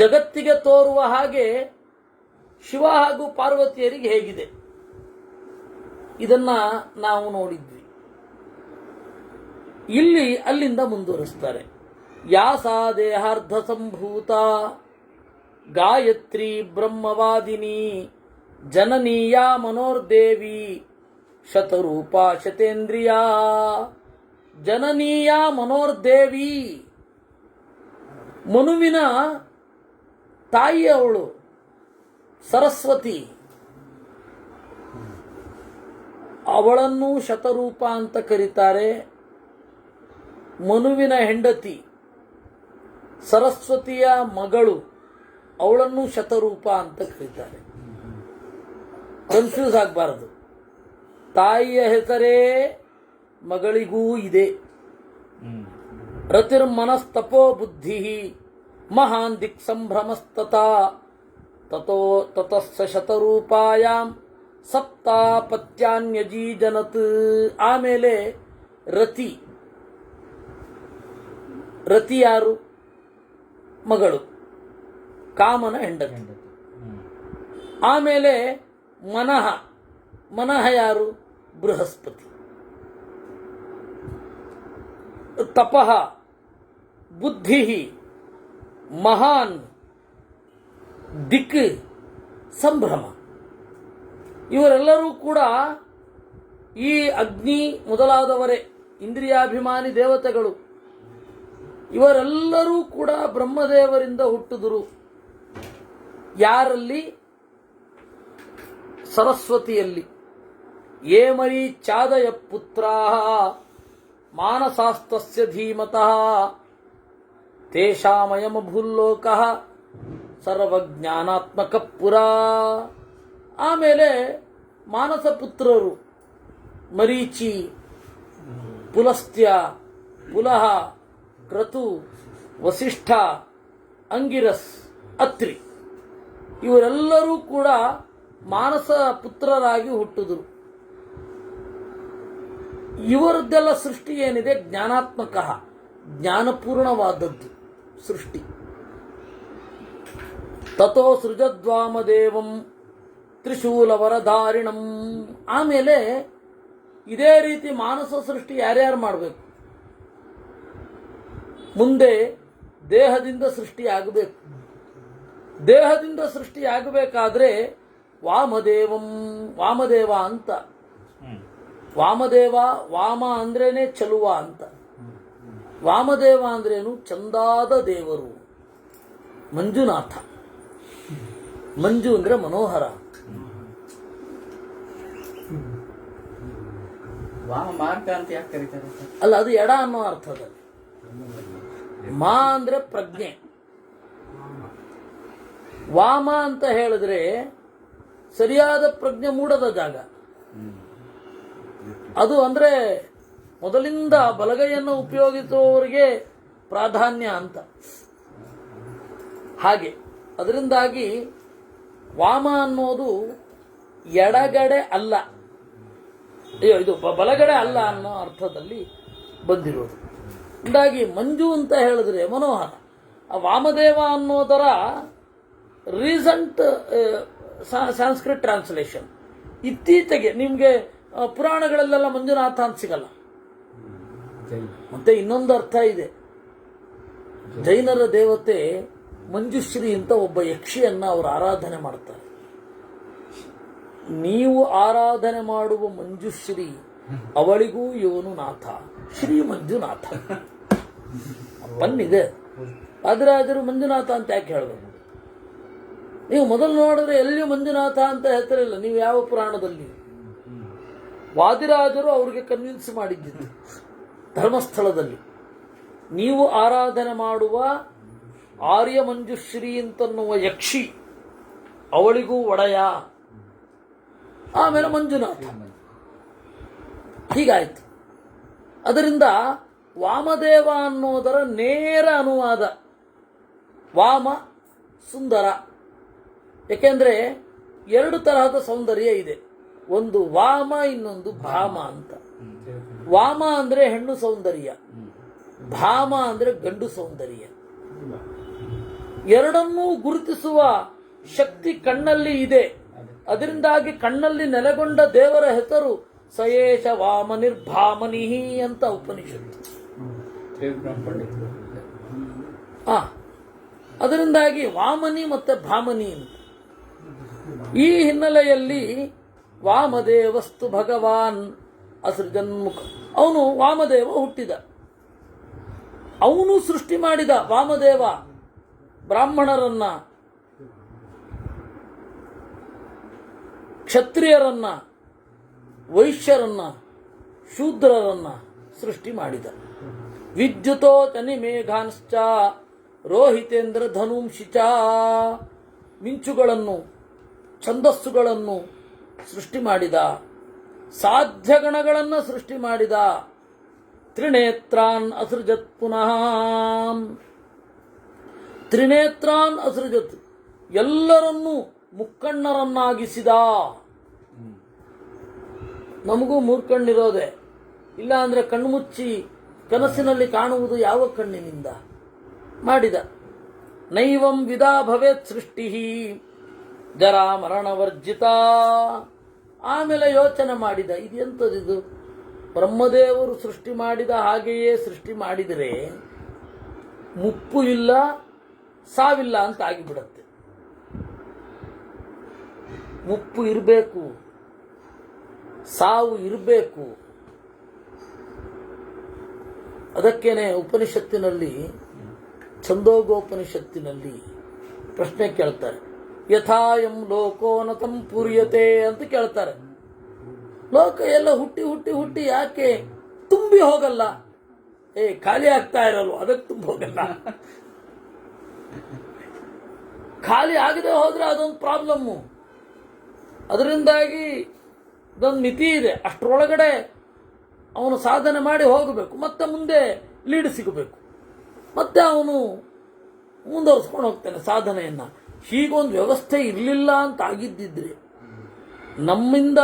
ಜಗತ್ತಿಗೆ ತೋರುವ ಹಾಗೆ ಶಿವ ಹಾಗೂ ಪಾರ್ವತಿಯರಿಗೆ ಹೇಗಿದೆ, ಇದನ್ನ ನಾವು ನೋಡಿದ್ವಿ. ಇಲ್ಲಿ ಅಲ್ಲಿಂದ ಮುಂದುವರಿಸ್ತಾರೆ. ಯಾಸಾ ದೇಹಾರ್ಧ ಸಂಭೂತ ಗಾಯತ್ರಿ ಬ್ರಹ್ಮವಾದಿನಿ ಜನನೀಯ ಮನೋರ್ದೇವಿ ಶತರೂಪಾ ಶತೇಂದ್ರಿಯಾ. ಜನನೀಯ ಮನೋರ್ದೇವಿ, ಮನುವಿನ ತಾಯಿ ಅವಳು ಸರಸ್ವತಿ. ಅವಳನ್ನು ಶತರೂಪ ಅಂತ ಕರೀತಾರೆ. ಮನುವಿನ ಹೆಂಡತಿ ಸರಸ್ವತಿಯ ಮಗಳು, ಅವಳನ್ನು ಶತರೂಪ ಅಂತ ಕರೀತಾರೆ. ಕನ್ಫ್ಯೂಸ್ ಆಗಬಾರದು. ತಾಯಿಯ ಹೆಸರೇ ಮಗಳಿಗೂ ಇದೆ. ರತಿರ್ಮನಸ್ತಪೋ ಬುದ್ಧಿ ಮಹಾನ್ ದಿಕ್ ಸಂಭ್ರಮಸ್ತತ ತತಸ್ಸ ಶತರೂಪಾಯಾಮ್ ಸಪ್ತಾಪತ್ಯಾನ್ಯಜೀಜನತ್. ಆಮೇಲೆ ರತಿ. ರತಿ ಯಾರು? ಮಗಳು, ಕಾಮನ ಹೆಂಡತಿ. ಆಮೇಲೆ ಮನಃ. ಮನಃ ಯಾರು? ಬೃಹಸ್ಪತಿ. ತಪಃ, ಬುದ್ಧಿ, ಮಹಾನ್, ದಿಕ್, ಸಂಭ್ರಮ. ಇವರೆಲ್ಲರೂ ಕೂಡ ಈ ಅಗ್ನಿ ಮೊದಲಾದವರೇ ಇಂದ್ರಿಯಾಭಿಮಾನಿ ದೇವತೆಗಳು. ಇವರೆಲ್ಲರೂ ಕೂಡ ಬ್ರಹ್ಮದೇವರಿಂದ ಹುಟ್ಟಿದರು. ಯಾರಲ್ಲಿ? ಸರಸ್ವತಿಯಲ್ಲಿ. ಯೇ ಮರೀಚಾದಯ ಪುತ್ರಾಃ ಮಾನಸಾಸ್ತಸ್ಯ ಧೀಮತಃ ತೇಷಾಮಯಂ ಭೂಲ್ಲೋಕಃ ಸರ್ವಜ್ಞಾನಾತ್ಮಕ ಪುರಾ. ಆಮೇಲೆ ಮಾನಸ ಪುತ್ರರು ಮರೀಚಿ, ಪುಲಸ್ತ್ಯ, ಪುಲಹ, ಕ್ರತು, ವಸಿಷ್ಠ, ಅಂಗಿರಸ್, ಅತ್ರಿ. ಇವರೆಲ್ಲರೂ ಕೂಡ ಮಾನಸ ಪುತ್ರರಾಗಿ ಹುಟ್ಟಿದರು. ಇವರದ್ದೆಲ್ಲ ಸೃಷ್ಟಿ ಏನಿದೆ ಜ್ಞಾನಾತ್ಮಕ, ಜ್ಞಾನಪೂರ್ಣವಾದದ್ದು ಸೃಷ್ಟಿ. ತಥೋ ಸೃಜದ್ವಾಮದೇವಂ ತ್ರಿಶೂಲವರಧಾರಿಣಂ. ಆಮೇಲೆ ಇದೇ ರೀತಿ ಮಾನಸ ಸೃಷ್ಟಿ ಯಾರ್ಯಾರು ಮಾಡಬೇಕು? ಮುಂದೆ ದೇಹದಿಂದ ಸೃಷ್ಟಿಯಾಗಬೇಕು. ದೇಹದಿಂದ ಸೃಷ್ಟಿಯಾಗಬೇಕಾದ್ರೆ ವಾಮದೇವ ಅಂತ. ವಾಮದೇವ, ವಾಮ ಅಂದ್ರೇನೆ ಚಲುವ ಅಂತ. ವಾಮದೇವ ಅಂದ್ರೇನು? ಚಂದಾದ ದೇವರು, ಮಂಜುನಾಥ. ಮಂಜು ಅಂದ್ರೆ ಮನೋಹರ. ಮಾರ್ಗ ಅಂತ ಯಾಕೆ ಕರೀತಾರೆ? ಅಲ್ಲ, ಅದು ಎಡ ಅನ್ನೋ ಅರ್ಥದಲ್ಲಿ. ಮಾ ಅಂದ್ರೆ ಪ್ರಜ್ಞೆ. ವಾಮ ಅಂತ ಹೇಳಿದ್ರೆ ಸರಿಯಾದ ಪ್ರಜ್ಞೆ ಮೂಡದ ಜಾಗ. ಅದು ಅಂದ್ರೆ ಮೊದಲಿಂದ ಬಲಗೈಯನ್ನು ಉಪಯೋಗಿಸುವವರಿಗೆ ಪ್ರಾಧಾನ್ಯ ಅಂತ. ಹಾಗೆ ಅದರಿಂದಾಗಿ ವಾಮ ಅನ್ನೋದು ಎಡಗಡೆ ಅಲ್ಲ, ಇದು ಬಲಗಡೆ ಅಲ್ಲ ಅನ್ನೋ ಅರ್ಥದಲ್ಲಿ ಬಂದಿರೋದು. ಹೀಗಾಗಿ ಮಂಜು ಅಂತ ಹೇಳಿದ್ರೆ ಮನೋಹರ. ಆ ವಾಮದೇವ ಅನ್ನೋದರ ರೀಸೆಂಟ್ ಸಂಸ್ಕೃತ್ ಟ್ರಾನ್ಸ್ಲೇಷನ್. ಇತ್ತೀಚೆಗೆ ನಿಮಗೆ ಪುರಾಣಗಳಲ್ಲೆಲ್ಲ ಮಂಜುನಾಥ ಅಂತ ಸಿಗಲ್ಲ. ಮತ್ತೆ ಇನ್ನೊಂದು ಅರ್ಥ ಇದೆ. ಜೈನರ ದೇವತೆ ಮಂಜುಶ್ರೀ ಅಂತ ಒಬ್ಬ ಯಕ್ಷಿಯನ್ನ ಅವರು ಆರಾಧನೆ ಮಾಡ್ತಾರೆ. ನೀವು ಆರಾಧನೆ ಮಾಡುವ ಮಂಜುಶ್ರೀ, ಅವಳಿಗೂ ಇವನು ನಾಥ, ಶ್ರೀ ಮಂಜುನಾಥ. ಪನ್ನಿದೆ. ವಾದಿರಾಜರು ಮಂಜುನಾಥ ಅಂತ ಯಾಕೆ ಹೇಳಬೇಕು? ನೀವು ಮೊದಲು ನೋಡಿದ್ರೆ ಎಲ್ಲಿಯೂ ಮಂಜುನಾಥ ಅಂತ ಹೆಸರಿಲ್ಲ. ನೀವು ಯಾವ ಪುರಾಣದಲ್ಲಿ? ವಾದಿರಾಜರು ಅವ್ರಿಗೆ ಕನ್ವಿನ್ಸ್ ಮಾಡಿದ್ದಿದ್ದು ಧರ್ಮಸ್ಥಳದಲ್ಲಿ. ನೀವು ಆರಾಧನೆ ಮಾಡುವ ಆರ್ಯ ಮಂಜುಶ್ರೀ ಅಂತನ್ನುವ ಯಕ್ಷಿ, ಅವಳಿಗೂ ಒಡೆಯ, ಆಮೇಲೆ ಮಂಜುನಾಥ. ಹೀಗಾಯ್ತು. ಅದರಿಂದ ವಾಮದೇವ ಅನ್ನೋದರ ನೇರ ಅನುವಾದ ವಾಮ ಸುಂದರ. ಏಕೆಂದ್ರೆ ಎರಡು ತರಹದ ಸೌಂದರ್ಯ ಇದೆ. ಒಂದು ವಾಮ, ಇನ್ನೊಂದು ಭಾಮ ಅಂತ. ವಾಮ ಅಂದ್ರೆ ಹೆಣ್ಣು ಸೌಂದರ್ಯ, ಭಾಮ ಅಂದ್ರೆ ಗಂಡು ಸೌಂದರ್ಯ. ಎರಡನ್ನೂ ಗುರುತಿಸುವ ಶಕ್ತಿ ಕಣ್ಣಲ್ಲಿ ಇದೆ. ಅದರಿಂದಾಗಿ ಕಣ್ಣಲ್ಲಿ ನೆಲೆಗೊಂಡ ದೇವರ ಹೆಸರು ಸಯೇಶ ವಾಮ ನಿರ್ಭಾಮನಿಹಿ ಅಂತ ಉಪನಿಷತ್ತು. ಅದರಿಂದಾಗಿ ವಾಮನಿ ಮತ್ತೆ ಭಾಮನಿ ಅಂತ. ಈ ಹಿನ್ನೆಲೆಯಲ್ಲಿ ವಾಮದೇವಸ್ತು ಭಗವಾನ್ ಅಸೃಜನ್ಮುಖ. ಅವನು ವಾಮದೇವ ಹುಟ್ಟಿದ, ಅವನು ಸೃಷ್ಟಿ ಮಾಡಿದ. ವಾಮದೇವ ಬ್ರಾಹ್ಮಣರನ್ನ, ಕ್ಷತ್ರಿಯರನ್ನ, ವೈಶ್ಯರನ್ನ, ಶೂದ್ರರನ್ನ ಸೃಷ್ಟಿ ಮಾಡಿದ. ವಿದ್ಯುತೋ ತನಿಮೇಘಾಂಶ್ಚ ರೋಹಿತೇಂದ್ರ ಧನುಂಶಿಚ. ಮಿಂಚುಗಳನ್ನು, ಛಂದಸ್ಸುಗಳನ್ನು ಸೃಷ್ಟಿ ಮಾಡಿದ. ಸಾಧ್ಯಗಣಗಳನ್ನು ಸೃಷ್ಟಿ ಮಾಡಿದ. ತ್ರಿನೇತ್ರಾನ್ ಅಸೃಜತ್ ಪುನಃ. ತ್ರಿನೇತ್ರಾನ್ ಅಸೃಜತ್, ಎಲ್ಲರನ್ನೂ ಮುಕ್ಕಣ್ಣರನ್ನಾಗಿಸಿದ. ನಮಗೂ ಮೂರ್ಕಣ್ಣಿರೋದೆ. ಇಲ್ಲ ಅಂದ್ರೆ ಕಣ್ಣು ಮುಚ್ಚಿ ಕನಸಿನಲ್ಲಿ ಕಾಣುವುದು ಯಾವ ಕಣ್ಣಿನಿಂದ? ಮಾಡಿದ. ನೈವಂ ವಿದಾ ಭವೇತ್ ಸೃಷ್ಟಿ ಜರಾ ಮರಣವರ್ಜಿತ. ಆಮೇಲೆ ಯೋಚನೆ ಮಾಡಿದ, ಇದೆಂಥದಿದು? ಬ್ರಹ್ಮದೇವರು ಸೃಷ್ಟಿ ಮಾಡಿದ ಹಾಗೆಯೇ ಸೃಷ್ಟಿ ಮಾಡಿದರೆ ಮುಪ್ಪು ಇಲ್ಲ, ಸಾವಿಲ್ಲ ಅಂತ ಆಗಿಬಿಡತ್ತೆ. ಮುಪ್ಪು ಇರಬೇಕು, ಸಾವು ಇರಬೇಕು. ಅದಕ್ಕೇನೆ ಉಪನಿಷತ್ತಿನಲ್ಲಿ, ಛಂದೋಗೋಪನಿಷತ್ತಿನಲ್ಲಿ ಪ್ರಶ್ನೆ ಕೇಳ್ತಾರೆ. ಯಥಾಯಂ ಲೋಕೋನತಂ ಪೂರ್ಯತೆ ಅಂತ ಕೇಳ್ತಾರೆ. ಲೋಕ ಎಲ್ಲ ಹುಟ್ಟಿ ಹುಟ್ಟಿ ಹುಟ್ಟಿ ಯಾಕೆ ತುಂಬಿ ಹೋಗಲ್ಲ? ಖಾಲಿ ಆಗ್ತಾ ಇರಲ್ವ, ಅದಕ್ಕೆ ತುಂಬಿ ಹೋಗಲ್ಲ. ಖಾಲಿ ಆಗದೆ ಹೋದ್ರೆ ಅದೊಂದು ಪ್ರಾಬ್ಲಮ್ಮು. ಅದರಿಂದಾಗಿ ಇದೊಂದು ಮಿತಿ ಇದೆ. ಅಷ್ಟರೊಳಗಡೆ ಅವನು ಸಾಧನೆ ಮಾಡಿ ಹೋಗಬೇಕು. ಮತ್ತೆ ಮುಂದೆ ಲೀಡ್ ಸಿಗಬೇಕು. ಮತ್ತೆ ಅವನು ಮುಂದುವರಿಸ್ಕೊಂಡು ಹೋಗ್ತಾನೆ ಸಾಧನೆಯನ್ನ. ಹೀಗೊಂದು ವ್ಯವಸ್ಥೆ ಇರಲಿಲ್ಲ ಅಂತ ಆಗಿದ್ದಿದ್ರೆ, ನಮ್ಮಿಂದ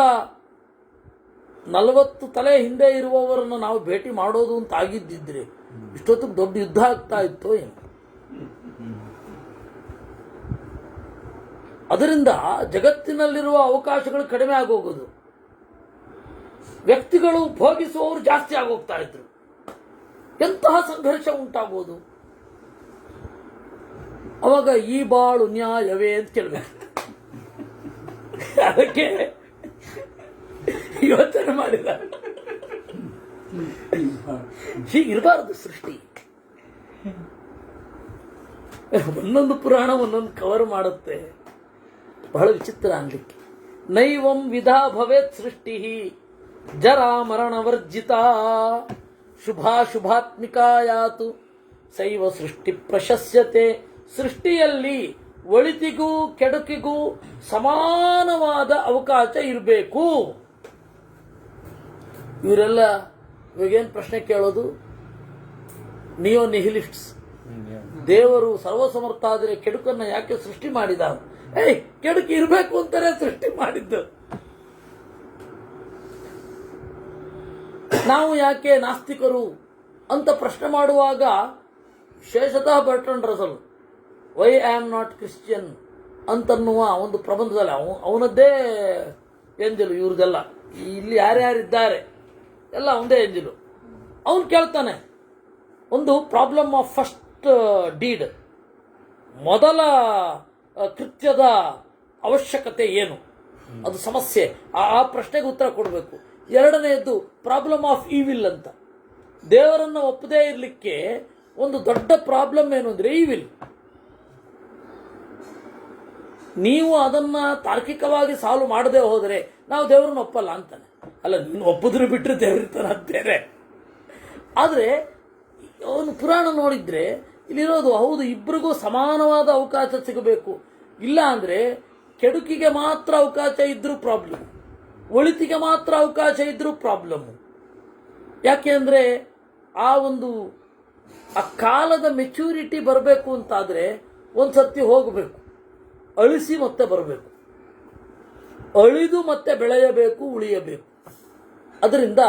40 ತಲೆ ಹಿಂದೆ ಇರುವವರನ್ನು ನಾವು ಭೇಟಿ ಮಾಡೋದು ಅಂತ ಆಗಿದ್ದಿದ್ರೆ ಇಷ್ಟೊತ್ತಿಗೆ ದೊಡ್ಡ ಯುದ್ಧ ಆಗ್ತಾ ಇತ್ತೋ ಏನು? ಅದರಿಂದ ಜಗತ್ತಿನಲ್ಲಿರುವ ಅವಕಾಶಗಳು ಕಡಿಮೆ ಆಗೋಗೋದು. ವ್ಯಕ್ತಿಗಳು ಭೋಗಿಸುವವರು ಜಾಸ್ತಿ ಆಗೋಗ್ತಾ ಇದ್ರು. ಎಂತಹ ಸಂಘರ್ಷ ಉಂಟಾಗೋದು. ಅವಾಗ ಈ ಬಾಳು ನ್ಯಾಯವೇ ಅಂತ ಕೇಳ್ಬೇಕು. ಅದಕ್ಕೆ ಯೋಚನೆ ಮಾಡಿದ ಹೀಗಿರಬಾರದು ಸೃಷ್ಟಿ. ಒಂದೊಂದು ಪುರಾಣ ಒಂದೊಂದು ಕವರ್ ಮಾಡುತ್ತೆ, ಬಹಳ ವಿಚಿತ್ರ ಅನ್ಲಿಕ್ಕೆ. ನೈವಂ ವಿಧಾ ಭವೇತ್ ಸೃಷ್ಟಿ ಜರಾ ಮರಣ ವರ್ಜಿತ ಶುಭಾಶುಭಾತ್ಮಿಕಾಯಾತು ಸೈವ ಸೃಷ್ಟಿ ಪ್ರಶಸ್ಯತೆ. ಸೃಷ್ಟಿಯಲ್ಲಿ ಒಳಿತಿಗೂ ಕೆಡುಕಿಗೂ ಸಮಾನವಾದ ಅವಕಾಶ ಇರಬೇಕು. ಇವರೆಲ್ಲ ಇವಾಗೇನು ಪ್ರಶ್ನೆ ಕೇಳೋದು? ನಿಯೋ ನಿಹಿಲಿಸ್ಟ್ಸ್. ದೇವರು ಸರ್ವಸಮರ್ಥ ಆದರೆ ಕೆಡುಕನ್ನ ಯಾಕೆ ಸೃಷ್ಟಿ ಮಾಡಿದ? ಕೆಡುಕು ಇರಬೇಕು ಅಂತಾನೆ ಸೃಷ್ಟಿ ಮಾಡಿದ್ದು. ನಾವು ಯಾಕೆ ನಾಸ್ತಿಕರು ಅಂತ ಪ್ರಶ್ನೆ ಮಾಡುವಾಗ ಶೇಷತಃ Bertrand Russell why I am not Christian ಅಂತನ್ನುವ ಒಂದು ಪ್ರಬಂಧದಲ್ಲಿ ಅವನದ್ದೇ ಎಂಜಲು. ಇವ್ರದೆಲ್ಲ ಇಲ್ಲಿ ಯಾರ್ಯಾರಿದ್ದಾರೆ ಎಲ್ಲ ಒಂದೇ ಎಂಜಲು. ಅವನು ಕೇಳ್ತಾನೆ, ಒಂದು ಪ್ರಾಬ್ಲಮ್ ಆಫ್ ಫಸ್ಟ್ ಡೀಡ್, ಮೊದಲ ಕೃತ್ಯದ ಅವಶ್ಯಕತೆ ಏನು, ಅದು ಸಮಸ್ಯೆ, ಆ ಪ್ರಶ್ನೆಗೆ ಉತ್ತರ ಕೊಡಬೇಕು. ಎರಡನೆಯದ್ದು ಪ್ರಾಬ್ಲಮ್ ಆಫ್ ಈವಿಲ್ ಅಂತ. ದೇವರನ್ನ ಒಪ್ಪದೇ ಇರಲಿಕ್ಕೆ ಒಂದು ದೊಡ್ಡ ಪ್ರಾಬ್ಲಮ್ ಏನು ಅಂದ್ರೆ ಈವಿಲ್. ನೀವು ಅದನ್ನ ತಾರ್ಕಿಕವಾಗಿ ಸಾಲ್ವ್ ಮಾಡದೆ ಹೋದರೆ ನಾವು ದೇವರನ್ನ ಒಪ್ಪಲ್ಲ ಅಂತಾನೆ. ಅಲ್ಲ, ನೀನು ಒಪ್ಪಿದ್ರೆ ಬಿಟ್ಟರೆ ದೇವರಿರ್ತಾನೆ ಅಂತಾರೆ. ಆದರೆ ಅವನು ಪುರಾಣ ನೋಡಿದ್ರೆ ಇಲ್ಲಿರೋದು ಹೌದು, ಇಬ್ಬರಿಗೂ ಸಮಾನವಾದ ಅವಕಾಶ ಸಿಗಬೇಕು. ಇಲ್ಲ ಅಂದ್ರೆ ಕೆಡುಕಿಗೆ ಮಾತ್ರ ಅವಕಾಶ ಇದ್ರೂ ಪ್ರಾಬ್ಲಮ್, ಒಳಿತಿಗೆ ಮಾತ್ರ ಅವಕಾಶ ಇದ್ರೂ ಪ್ರಾಬ್ಲಮ್. ಯಾಕೆ ಅಂದ್ರೆ ಆ ಕಾಲದ ಮೆಚ್ಯೂರಿಟಿ ಬರಬೇಕು ಅಂತಾದ್ರೆ ಒಂದ್ಸರ್ತಿ ಹೋಗಬೇಕು, ಅಳಿಸಿ ಮತ್ತೆ ಬರಬೇಕು, ಅಳಿದು ಮತ್ತೆ ಬೆಳೆಯಬೇಕು, ಉಳಿಯಬೇಕು. ಅದರಿಂದ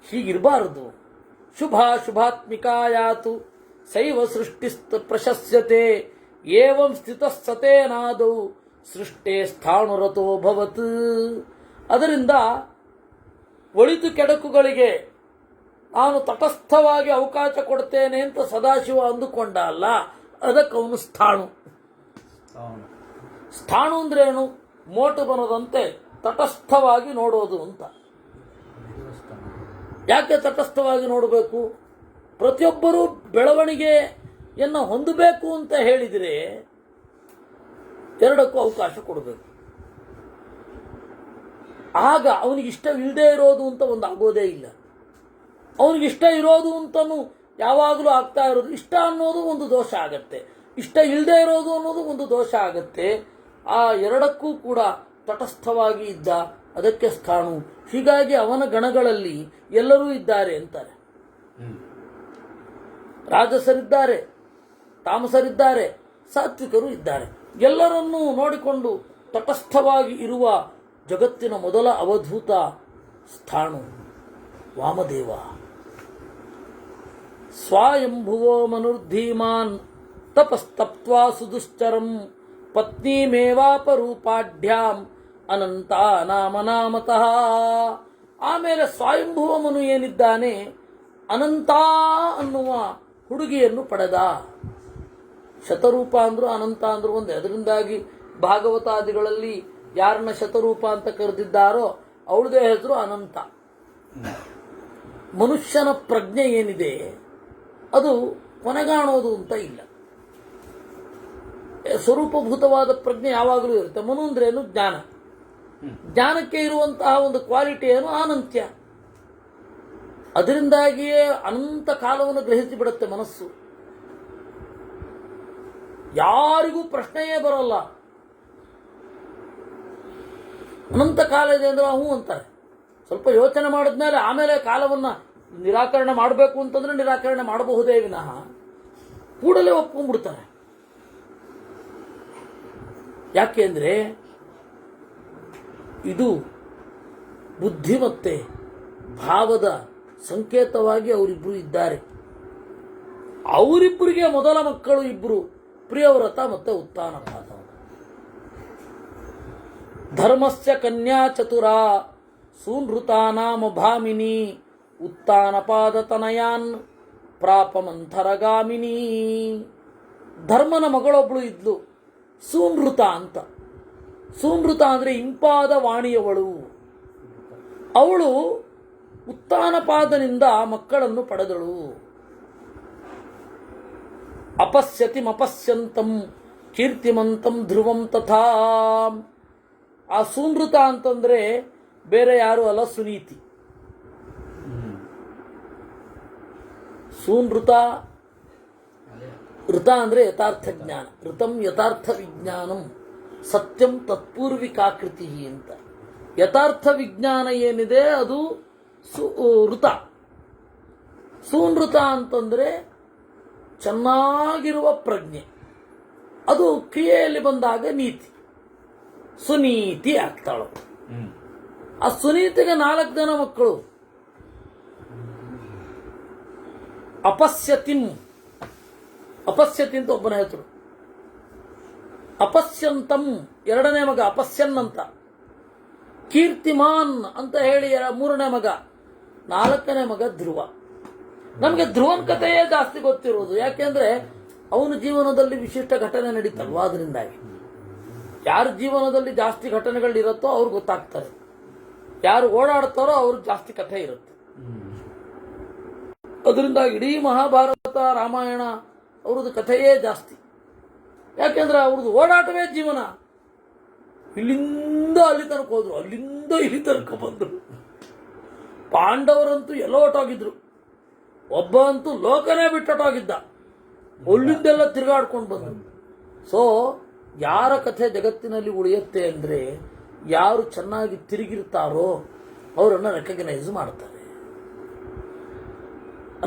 ಹೀಗಿರಬಾರದು. ಶುಭಾತ್ಮಿಕಾಯಾತು ಸೈವ ಸೃಷ್ಟಿ ಪ್ರಶಸ್ಯತೆ ಏವಂ ಸ್ಥಿತ ಸತೇನಾದೌ ಸೃಷ್ಟೇ ಸ್ಥಾಣುರತೋ ಭವತ್. ಅದರಿಂದ ಒಳಿತು ಕೆಡಕುಗಳಿಗೆ ನಾನು ತಟಸ್ಥವಾಗಿ ಅವಕಾಶ ಕೊಡ್ತೇನೆ ಅಂತ ಸದಾಶಿವ ಅಂದುಕೊಂಡ ಅಲ್ಲ, ಅದಕ್ಕೆ ಅವನು ಸ್ಥಾಣು. ಸ್ಥಾಣು ಅಂದ್ರೆ ಏನು? ಮೋಟು ಬನದಂತೆ ತಟಸ್ಥವಾಗಿ ನೋಡೋದು ಅಂತ. ಯಾಕೆ ತಟಸ್ಥವಾಗಿ ನೋಡಬೇಕು? ಪ್ರತಿಯೊಬ್ಬರೂ ಬೆಳವಣಿಗೆಯನ್ನು ಹೊಂದಬೇಕು ಅಂತ ಹೇಳಿದರೆ ಎರಡಕ್ಕೂ ಅವಕಾಶ ಕೊಡಬೇಕು. ಆಗ ಅವನಿಗೆ ಇಷ್ಟವಿಲ್ಲದೆ ಇರೋದು ಅಂತ ಒಂದು ಆಗೋದೇ ಇಲ್ಲ. ಅವನಿಗಿಷ್ಟ ಇರೋದು ಅಂತನೂ ಯಾವಾಗಲೂ ಆಗ್ತಾ ಇರೋದು. ಇಷ್ಟ ಅನ್ನೋದು ಒಂದು ದೋಷ ಆಗತ್ತೆ, ಇಷ್ಟ ಇಲ್ಲದೆ ಇರೋದು ಅನ್ನೋದು ಒಂದು ದೋಷ ಆಗತ್ತೆ. ಆ ಎರಡಕ್ಕೂ ಕೂಡ ತಟಸ್ಥವಾಗಿ ಇದ್ದ, ಅದಕ್ಕೆ ಸ್ಥಾಣು. ಹೀಗಾಗಿ ಅವನ ಗಣಗಳಲ್ಲಿ ಎಲ್ಲರೂ ಇದ್ದಾರೆ ಅಂತಾರೆ. ರಾಜಸರಿದ್ದಾರೆ, ತಾಮಸರಿದ್ದಾರೆ, ಸಾತ್ವಿಕರು ಇದ್ದಾರೆ. ಎಲ್ಲರನ್ನೂ ನೋಡಿಕೊಂಡು ತಟಸ್ಥವಾಗಿ ಇರುವ ಜಗತ್ತಿನ ಮೊದಲ ಅವಧೂತ ಸ್ಥಾಣು ವಾಮದೇವ. ಸ್ವಯಂಭುವೋ ಮನುರ್ಧೀಮಾನ್ ತಪಸ್ತಪ್ತ್ವಾ ಸುದುಶ್ಚರಂ ಪತ್ನೀಮೇವಾಪರೂಪಾಢ್ಯಾಂ ಅನಂತ ನಾಮನಾಮತಃ. ಆಮೇಲೆ ಸ್ವಯಂಭುವ ಮನು ಏನಿದ್ದಾನೆ, ಅನಂತ ಅನ್ನುವ ಹುಡುಗಿಯನ್ನು ಪಡೆದ. ಶತರೂಪ ಅಂದ್ರು ಅನಂತ ಅಂದ್ರು ಒಂದೇ. ಅದರಿಂದಾಗಿ ಭಾಗವತಾದಿಗಳಲ್ಲಿ ಯಾರನ್ನ ಶತರೂಪ ಅಂತ ಕರೆದಿದ್ದಾರೋ ಅವಳದೇ ಹೆಸರು ಅನಂತ. ಮನುಷ್ಯನ ಪ್ರಜ್ಞೆ ಏನಿದೆ ಅದು ಕೊನೆಗಾಣೋದು ಅಂತ ಇಲ್ಲ. ಸ್ವರೂಪಭೂತವಾದ ಪ್ರಜ್ಞೆ ಯಾವಾಗಲೂ ಇರುತ್ತೆ. ಮನು ಅಂದ್ರೆ ಏನು? ಜ್ಞಾನ. ಜ್ಞಾನಕ್ಕೆ ಇರುವಂತಹ ಒಂದು ಕ್ವಾಲಿಟಿ ಏನು? ಅನಂತ್ಯ. ಅದರಿಂದಾಗಿಯೇ ಅನಂತ ಕಾಲವನ್ನು ಗ್ರಹಿಸಿ ಬಿಡುತ್ತೆ ಮನಸ್ಸು. ಯಾರಿಗೂ ಪ್ರಶ್ನೆಯೇ ಬರೋಲ್ಲ. ಅನಂತ ಕಾಲ ಇದೆ ಅಂದ್ರೆ ಹ್ಞೂ ಅಂತಾರೆ. ಸ್ವಲ್ಪ ಯೋಚನೆ ಮಾಡಿದ್ಮೇಲೆ ಆಮೇಲೆ ಕಾಲವನ್ನ ನಿರಾಕರಣೆ ಮಾಡಬೇಕು ಅಂತಂದ್ರೆ ನಿರಾಕರಣೆ ಮಾಡಬಹುದೇ ವಿನಃ ಕೂಡಲೇ ಒಪ್ಕೊಂಡ್ಬಿಡ್ತಾರೆ. ಯಾಕೆ ಅಂದ್ರೆ ಇದು ಬುದ್ಧಿ ಮತ್ತೆ ಭಾವದ ಸಂಕೇತವಾಗಿ ಅವರಿಬ್ರು ಇದ್ದಾರೆ. ಅವರಿಬ್ಬರಿಗೆ ಮೊದಲ ಮಕ್ಕಳು ಇಬ್ರು, ಪ್ರಿಯವ್ರತ ಮತ್ತೆ ಉತ್ತಾನಪಾದ. ಧರ್ಮಸ್ಯ ಕನ್ಯಾ ಚತುರ ಸೂನೃತಾನಾಮ ಭಾಮಿನಿ ಉತ್ತಾನಪಾದ ತನಯಾನ್ ಪ್ರಾಪಮಂಥರಗಾಮಿನಿ. ಧರ್ಮನ ಮಗಳೊಬ್ಳು ಇದ್ಲು, ಸೂನೃತ ಅಂತ. ಸೂನೃತ ಅಂದರೆ ಇಂಪಾದ ವಾಣಿಯವಳು. ಅವಳು ಉತ್ತಾನಪಾದನಿಂದ ಮಕ್ಕಳನ್ನು ಪಡೆದಳು. ಅಪಶ್ಯತಿಮಪಶ್ಯಂತಂ ಕೀರ್ತಿಮಂತಂ ಧ್ರುವಂ ತಥಾ. ಆ ಸೂನೃತ ಅಂತಂದ್ರೆ ಬೇರೆ ಯಾರು ಅಲ್ಲ, ಸುನೀತಿ. ಸೂನೃತ, ಋತ ಅಂದ್ರೆ ಯಥಾರ್ಥ ಜ್ಞಾನ. ಋತಂ ಯಥಾರ್ಥ ವಿಜ್ಞಾನಂ ಸತ್ಯಂ ತತ್ಪೂರ್ವಿಕಾಕೃತಿ ಅಂತ. ಯಥಾರ್ಥ ವಿಜ್ಞಾನ ಏನಿದೆ ಅದು ಋತ. ಸೂನೃತ ಅಂತಂದ್ರೆ ಚೆನ್ನಾಗಿರುವ ಪ್ರಜ್ಞೆ. ಅದು ಕ್ರಿಯೆಯಲ್ಲಿ ಬಂದಾಗ ನೀತಿ, ಸುನೀತಿ ಆಗ್ತಾಳು. ಆ ಸುನೀತಿಗೆ 4 ಜನ ಮಕ್ಕಳು. ಅಪಶ್ಯತಿಂ, ಅಪಶ್ಯತಿ ಅಂತ ಒಬ್ಬನ ಹೆಸರು. ಅಪಶ್ಯಂತಂ ಎರಡನೇ ಮಗ ಅಪಶ್ಯನ್ ಅಂತ. ಕೀರ್ತಿಮಾನ್ ಅಂತ ಹೇಳಿ 3ನೇ ಮಗ. 4ನೇ ಮಗ ಧ್ರುವ. ನಮಗೆ ಧ್ರುವನ್ ಕಥೆಯೇ ಜಾಸ್ತಿ ಗೊತ್ತಿರೋದು. ಯಾಕೆಂದ್ರೆ ಅವನ ಜೀವನದಲ್ಲಿ ವಿಶಿಷ್ಟ ಘಟನೆ ನಡೀತಲ್ವಾ, ಅದರಿಂದಾಗಿ. ಯಾರ ಜೀವನದಲ್ಲಿ ಜಾಸ್ತಿ ಘಟನೆಗಳಿರುತ್ತೋ ಅವ್ರು ಗೊತ್ತಾಗ್ತಾರೆ, ಯಾರು ಓಡಾಡ್ತಾರೋ ಅವ್ರಿಗೆ ಜಾಸ್ತಿ ಕಥೆ ಇರುತ್ತೆ. ಅದರಿಂದ ಇಡೀ ಮಹಾಭಾರತ ರಾಮಾಯಣ ಅವ್ರದ್ದು ಕಥೆಯೇ ಜಾಸ್ತಿ. ಯಾಕೆಂದ್ರೆ ಅವ್ರದ್ದು ಓಡಾಟವೇ ಜೀವನ. ಇಲ್ಲಿಂದ ಅಲ್ಲಿ ತನಕ ಹೋದ್ರು, ಅಲ್ಲಿಂದ ಇಲ್ಲಿ ತನಕ ಬಂದ್ರು. ಪಾಂಡವರಂತೂ ಎಲ್ಲ ಹೊಟ್ಟೋಗಿದ್ರು, ಒಬ್ಬ ಅಂತೂ ಲೋಕನೇ ಬಿಟ್ಟೊಟ್ಟೋಗಿದ್ದ, ಅಲ್ಲಿಂದೆಲ್ಲ ತಿರುಗಾಡ್ಕೊಂಡು ಬಂದ್ರು. ಸೊ ಯಾರ ಕಥೆ ಜಗತ್ತಿನಲ್ಲಿ ಉಳಿಯುತ್ತೆ ಅಂದ್ರೆ ಯಾರು ಚೆನ್ನಾಗಿ ತಿರುಗಿರ್ತಾರೋ ಅವರನ್ನು ರೆಕಗ್ನೈಸ್ ಮಾಡ್ತಾರೆ.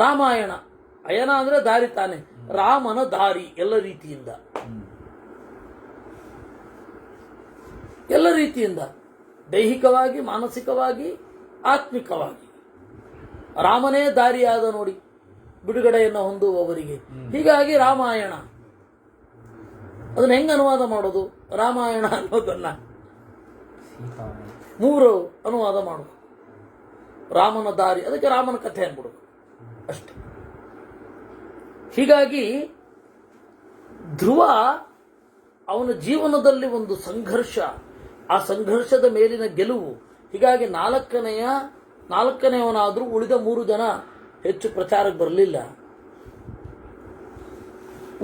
ರಾಮಾಯಣ ಅಯನ ಅಂದ್ರೆ ದಾರಿ ತಾನೆ, ರಾಮನ ದಾರಿ ಎಲ್ಲ ರೀತಿಯಿಂದ, ಎಲ್ಲ ರೀತಿಯಿಂದ, ದೈಹಿಕವಾಗಿ, ಮಾನಸಿಕವಾಗಿ, ಆತ್ಮಿಕವಾಗಿ ರಾಮನೇ ದಾರಿಯಾದ ನೋಡಿ ಬಿಡುಗಡೆಯನ್ನು ಹೊಂದುವವರಿಗೆ. ಹೀಗಾಗಿ ರಾಮಾಯಣ ಅದನ್ನ ಹೆಂಗ ಅನುವಾದ ಮಾಡೋದು? ರಾಮಾಯಣ ಅನ್ನೋದನ್ನ 3 ಅನುವಾದ ಮಾಡೋದು. ರಾಮನ ದಾರಿ, ಅದಕ್ಕೆ ರಾಮನ ಕಥೆ ಅನ್ಬಿಡೋದು ಅಷ್ಟೆ. ಹೀಗಾಗಿ ಧ್ರುವ ಅವನ ಜೀವನದಲ್ಲಿ ಒಂದು ಸಂಘರ್ಷ, ಆ ಸಂಘರ್ಷದ ಮೇಲಿನ ಗೆಲುವು. ಹೀಗಾಗಿ 4ನೇಯವನಾದ್ರೂ ಉಳಿದ 3 ಜನ ಹೆಚ್ಚು ಪ್ರಚಾರಕ್ಕೆ ಬರಲಿಲ್ಲ.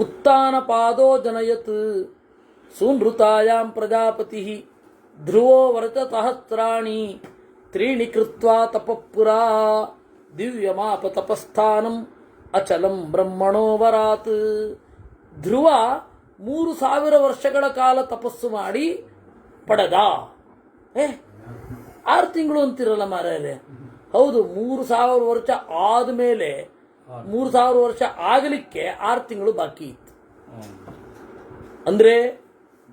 ಉತ್ತಾನಪಾದೋ ಜನಯತ್ ಸೂನೃತಾಯಾಂ ಪ್ರಜಾಪತಿ ಧ್ರುವೋ ವರ್ತ ಸಹಸ್ರಾಣಿ ತ್ರೀಣಿ ಕೃತ್ವಾ ತಪಃಪುರಾ ದಿವ್ಯಮಾಪ ತಪಸ್ಥಾನಂ ಅಚಲಂ ಬ್ರಹ್ಮಣೋವರಾತ್. ಧ್ರುವ 3000 ವರ್ಷಗಳ ಕಾಲ ತಪಸ್ಸು ಮಾಡಿ ಪಡೆದ. 6 ತಿಂಗಳು ಅಂತಿರಲ್ಲ ಮಾರಾಯರೆ. ಹೌದು, 3000 ವರ್ಷ ಆದ್ಮೇಲೆ 3000 ವರ್ಷ ಆಗಲಿಕ್ಕೆ 6 ತಿಂಗಳು ಬಾಕಿ ಇತ್ತು. ಅಂದ್ರೆ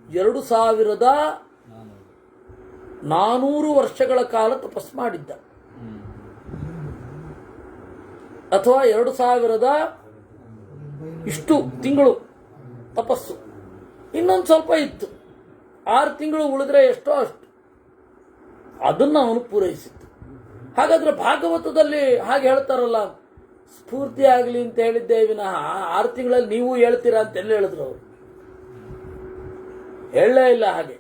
2400 ವರ್ಷಗಳ ಕಾಲ ತಪಸ್ಸು ಮಾಡಿದ್ದ, ಅಥವಾ 2000 ಇಷ್ಟು ತಿಂಗಳು ತಪಸ್ಸು. ಇನ್ನೊಂದು ಸ್ವಲ್ಪ ಇತ್ತು, 6 ತಿಂಗಳು ಉಳಿದ್ರೆ ಎಷ್ಟೋ ಅಷ್ಟು, ಅದನ್ನು ಅವನು ಪೂರೈಸಿತ್ತು. ಹಾಗಾದ್ರೆ ಭಾಗವತದಲ್ಲಿ ಹಾಗೆ ಹೇಳ್ತಾರಲ್ಲ, ಸ್ಫೂರ್ತಿ ಆಗಲಿ ಅಂತ ಹೇಳಿದ್ದೇ ವಿನಃ 6 ತಿಂಗಳಲ್ಲಿ ನೀವು ಹೇಳ್ತೀರಾ ಅಂತ ಎಲ್ಲ ಹೇಳಿದ್ರು ಅವರು. ಹೇಳಲೇ ಇಲ್ಲ. ಹಾಗೆ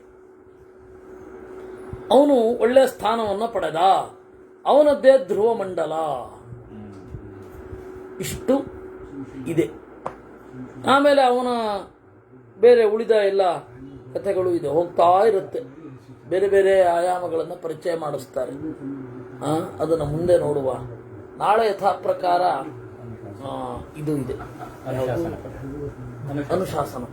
ಅವನು ಒಳ್ಳೆಯ ಸ್ಥಾನವನ್ನ ಪಡೆದ. ಅವನದ್ದೇ ಧ್ರುವ ಮಂಡಲ. ಇಷ್ಟು ಇದೆ. ಆಮೇಲೆ ಅವನ ಬೇರೆ ಉಳಿದ ಎಲ್ಲ ಕಥೆಗಳು ಇದೆ, ಹೋಗ್ತಾ ಇರುತ್ತೆ. ಬೇರೆ ಬೇರೆ ಆಯಾಮಗಳನ್ನು ಪರಿಚಯ ಮಾಡಿಸ್ತಾರೆ. ಅದನ್ನು ಮುಂದೆ ನೋಡುವ. ನಾಳೆ ಯಥಾ ಪ್ರಕಾರ ಇದು ಇದೆ, ಅನುಶಾಸನ.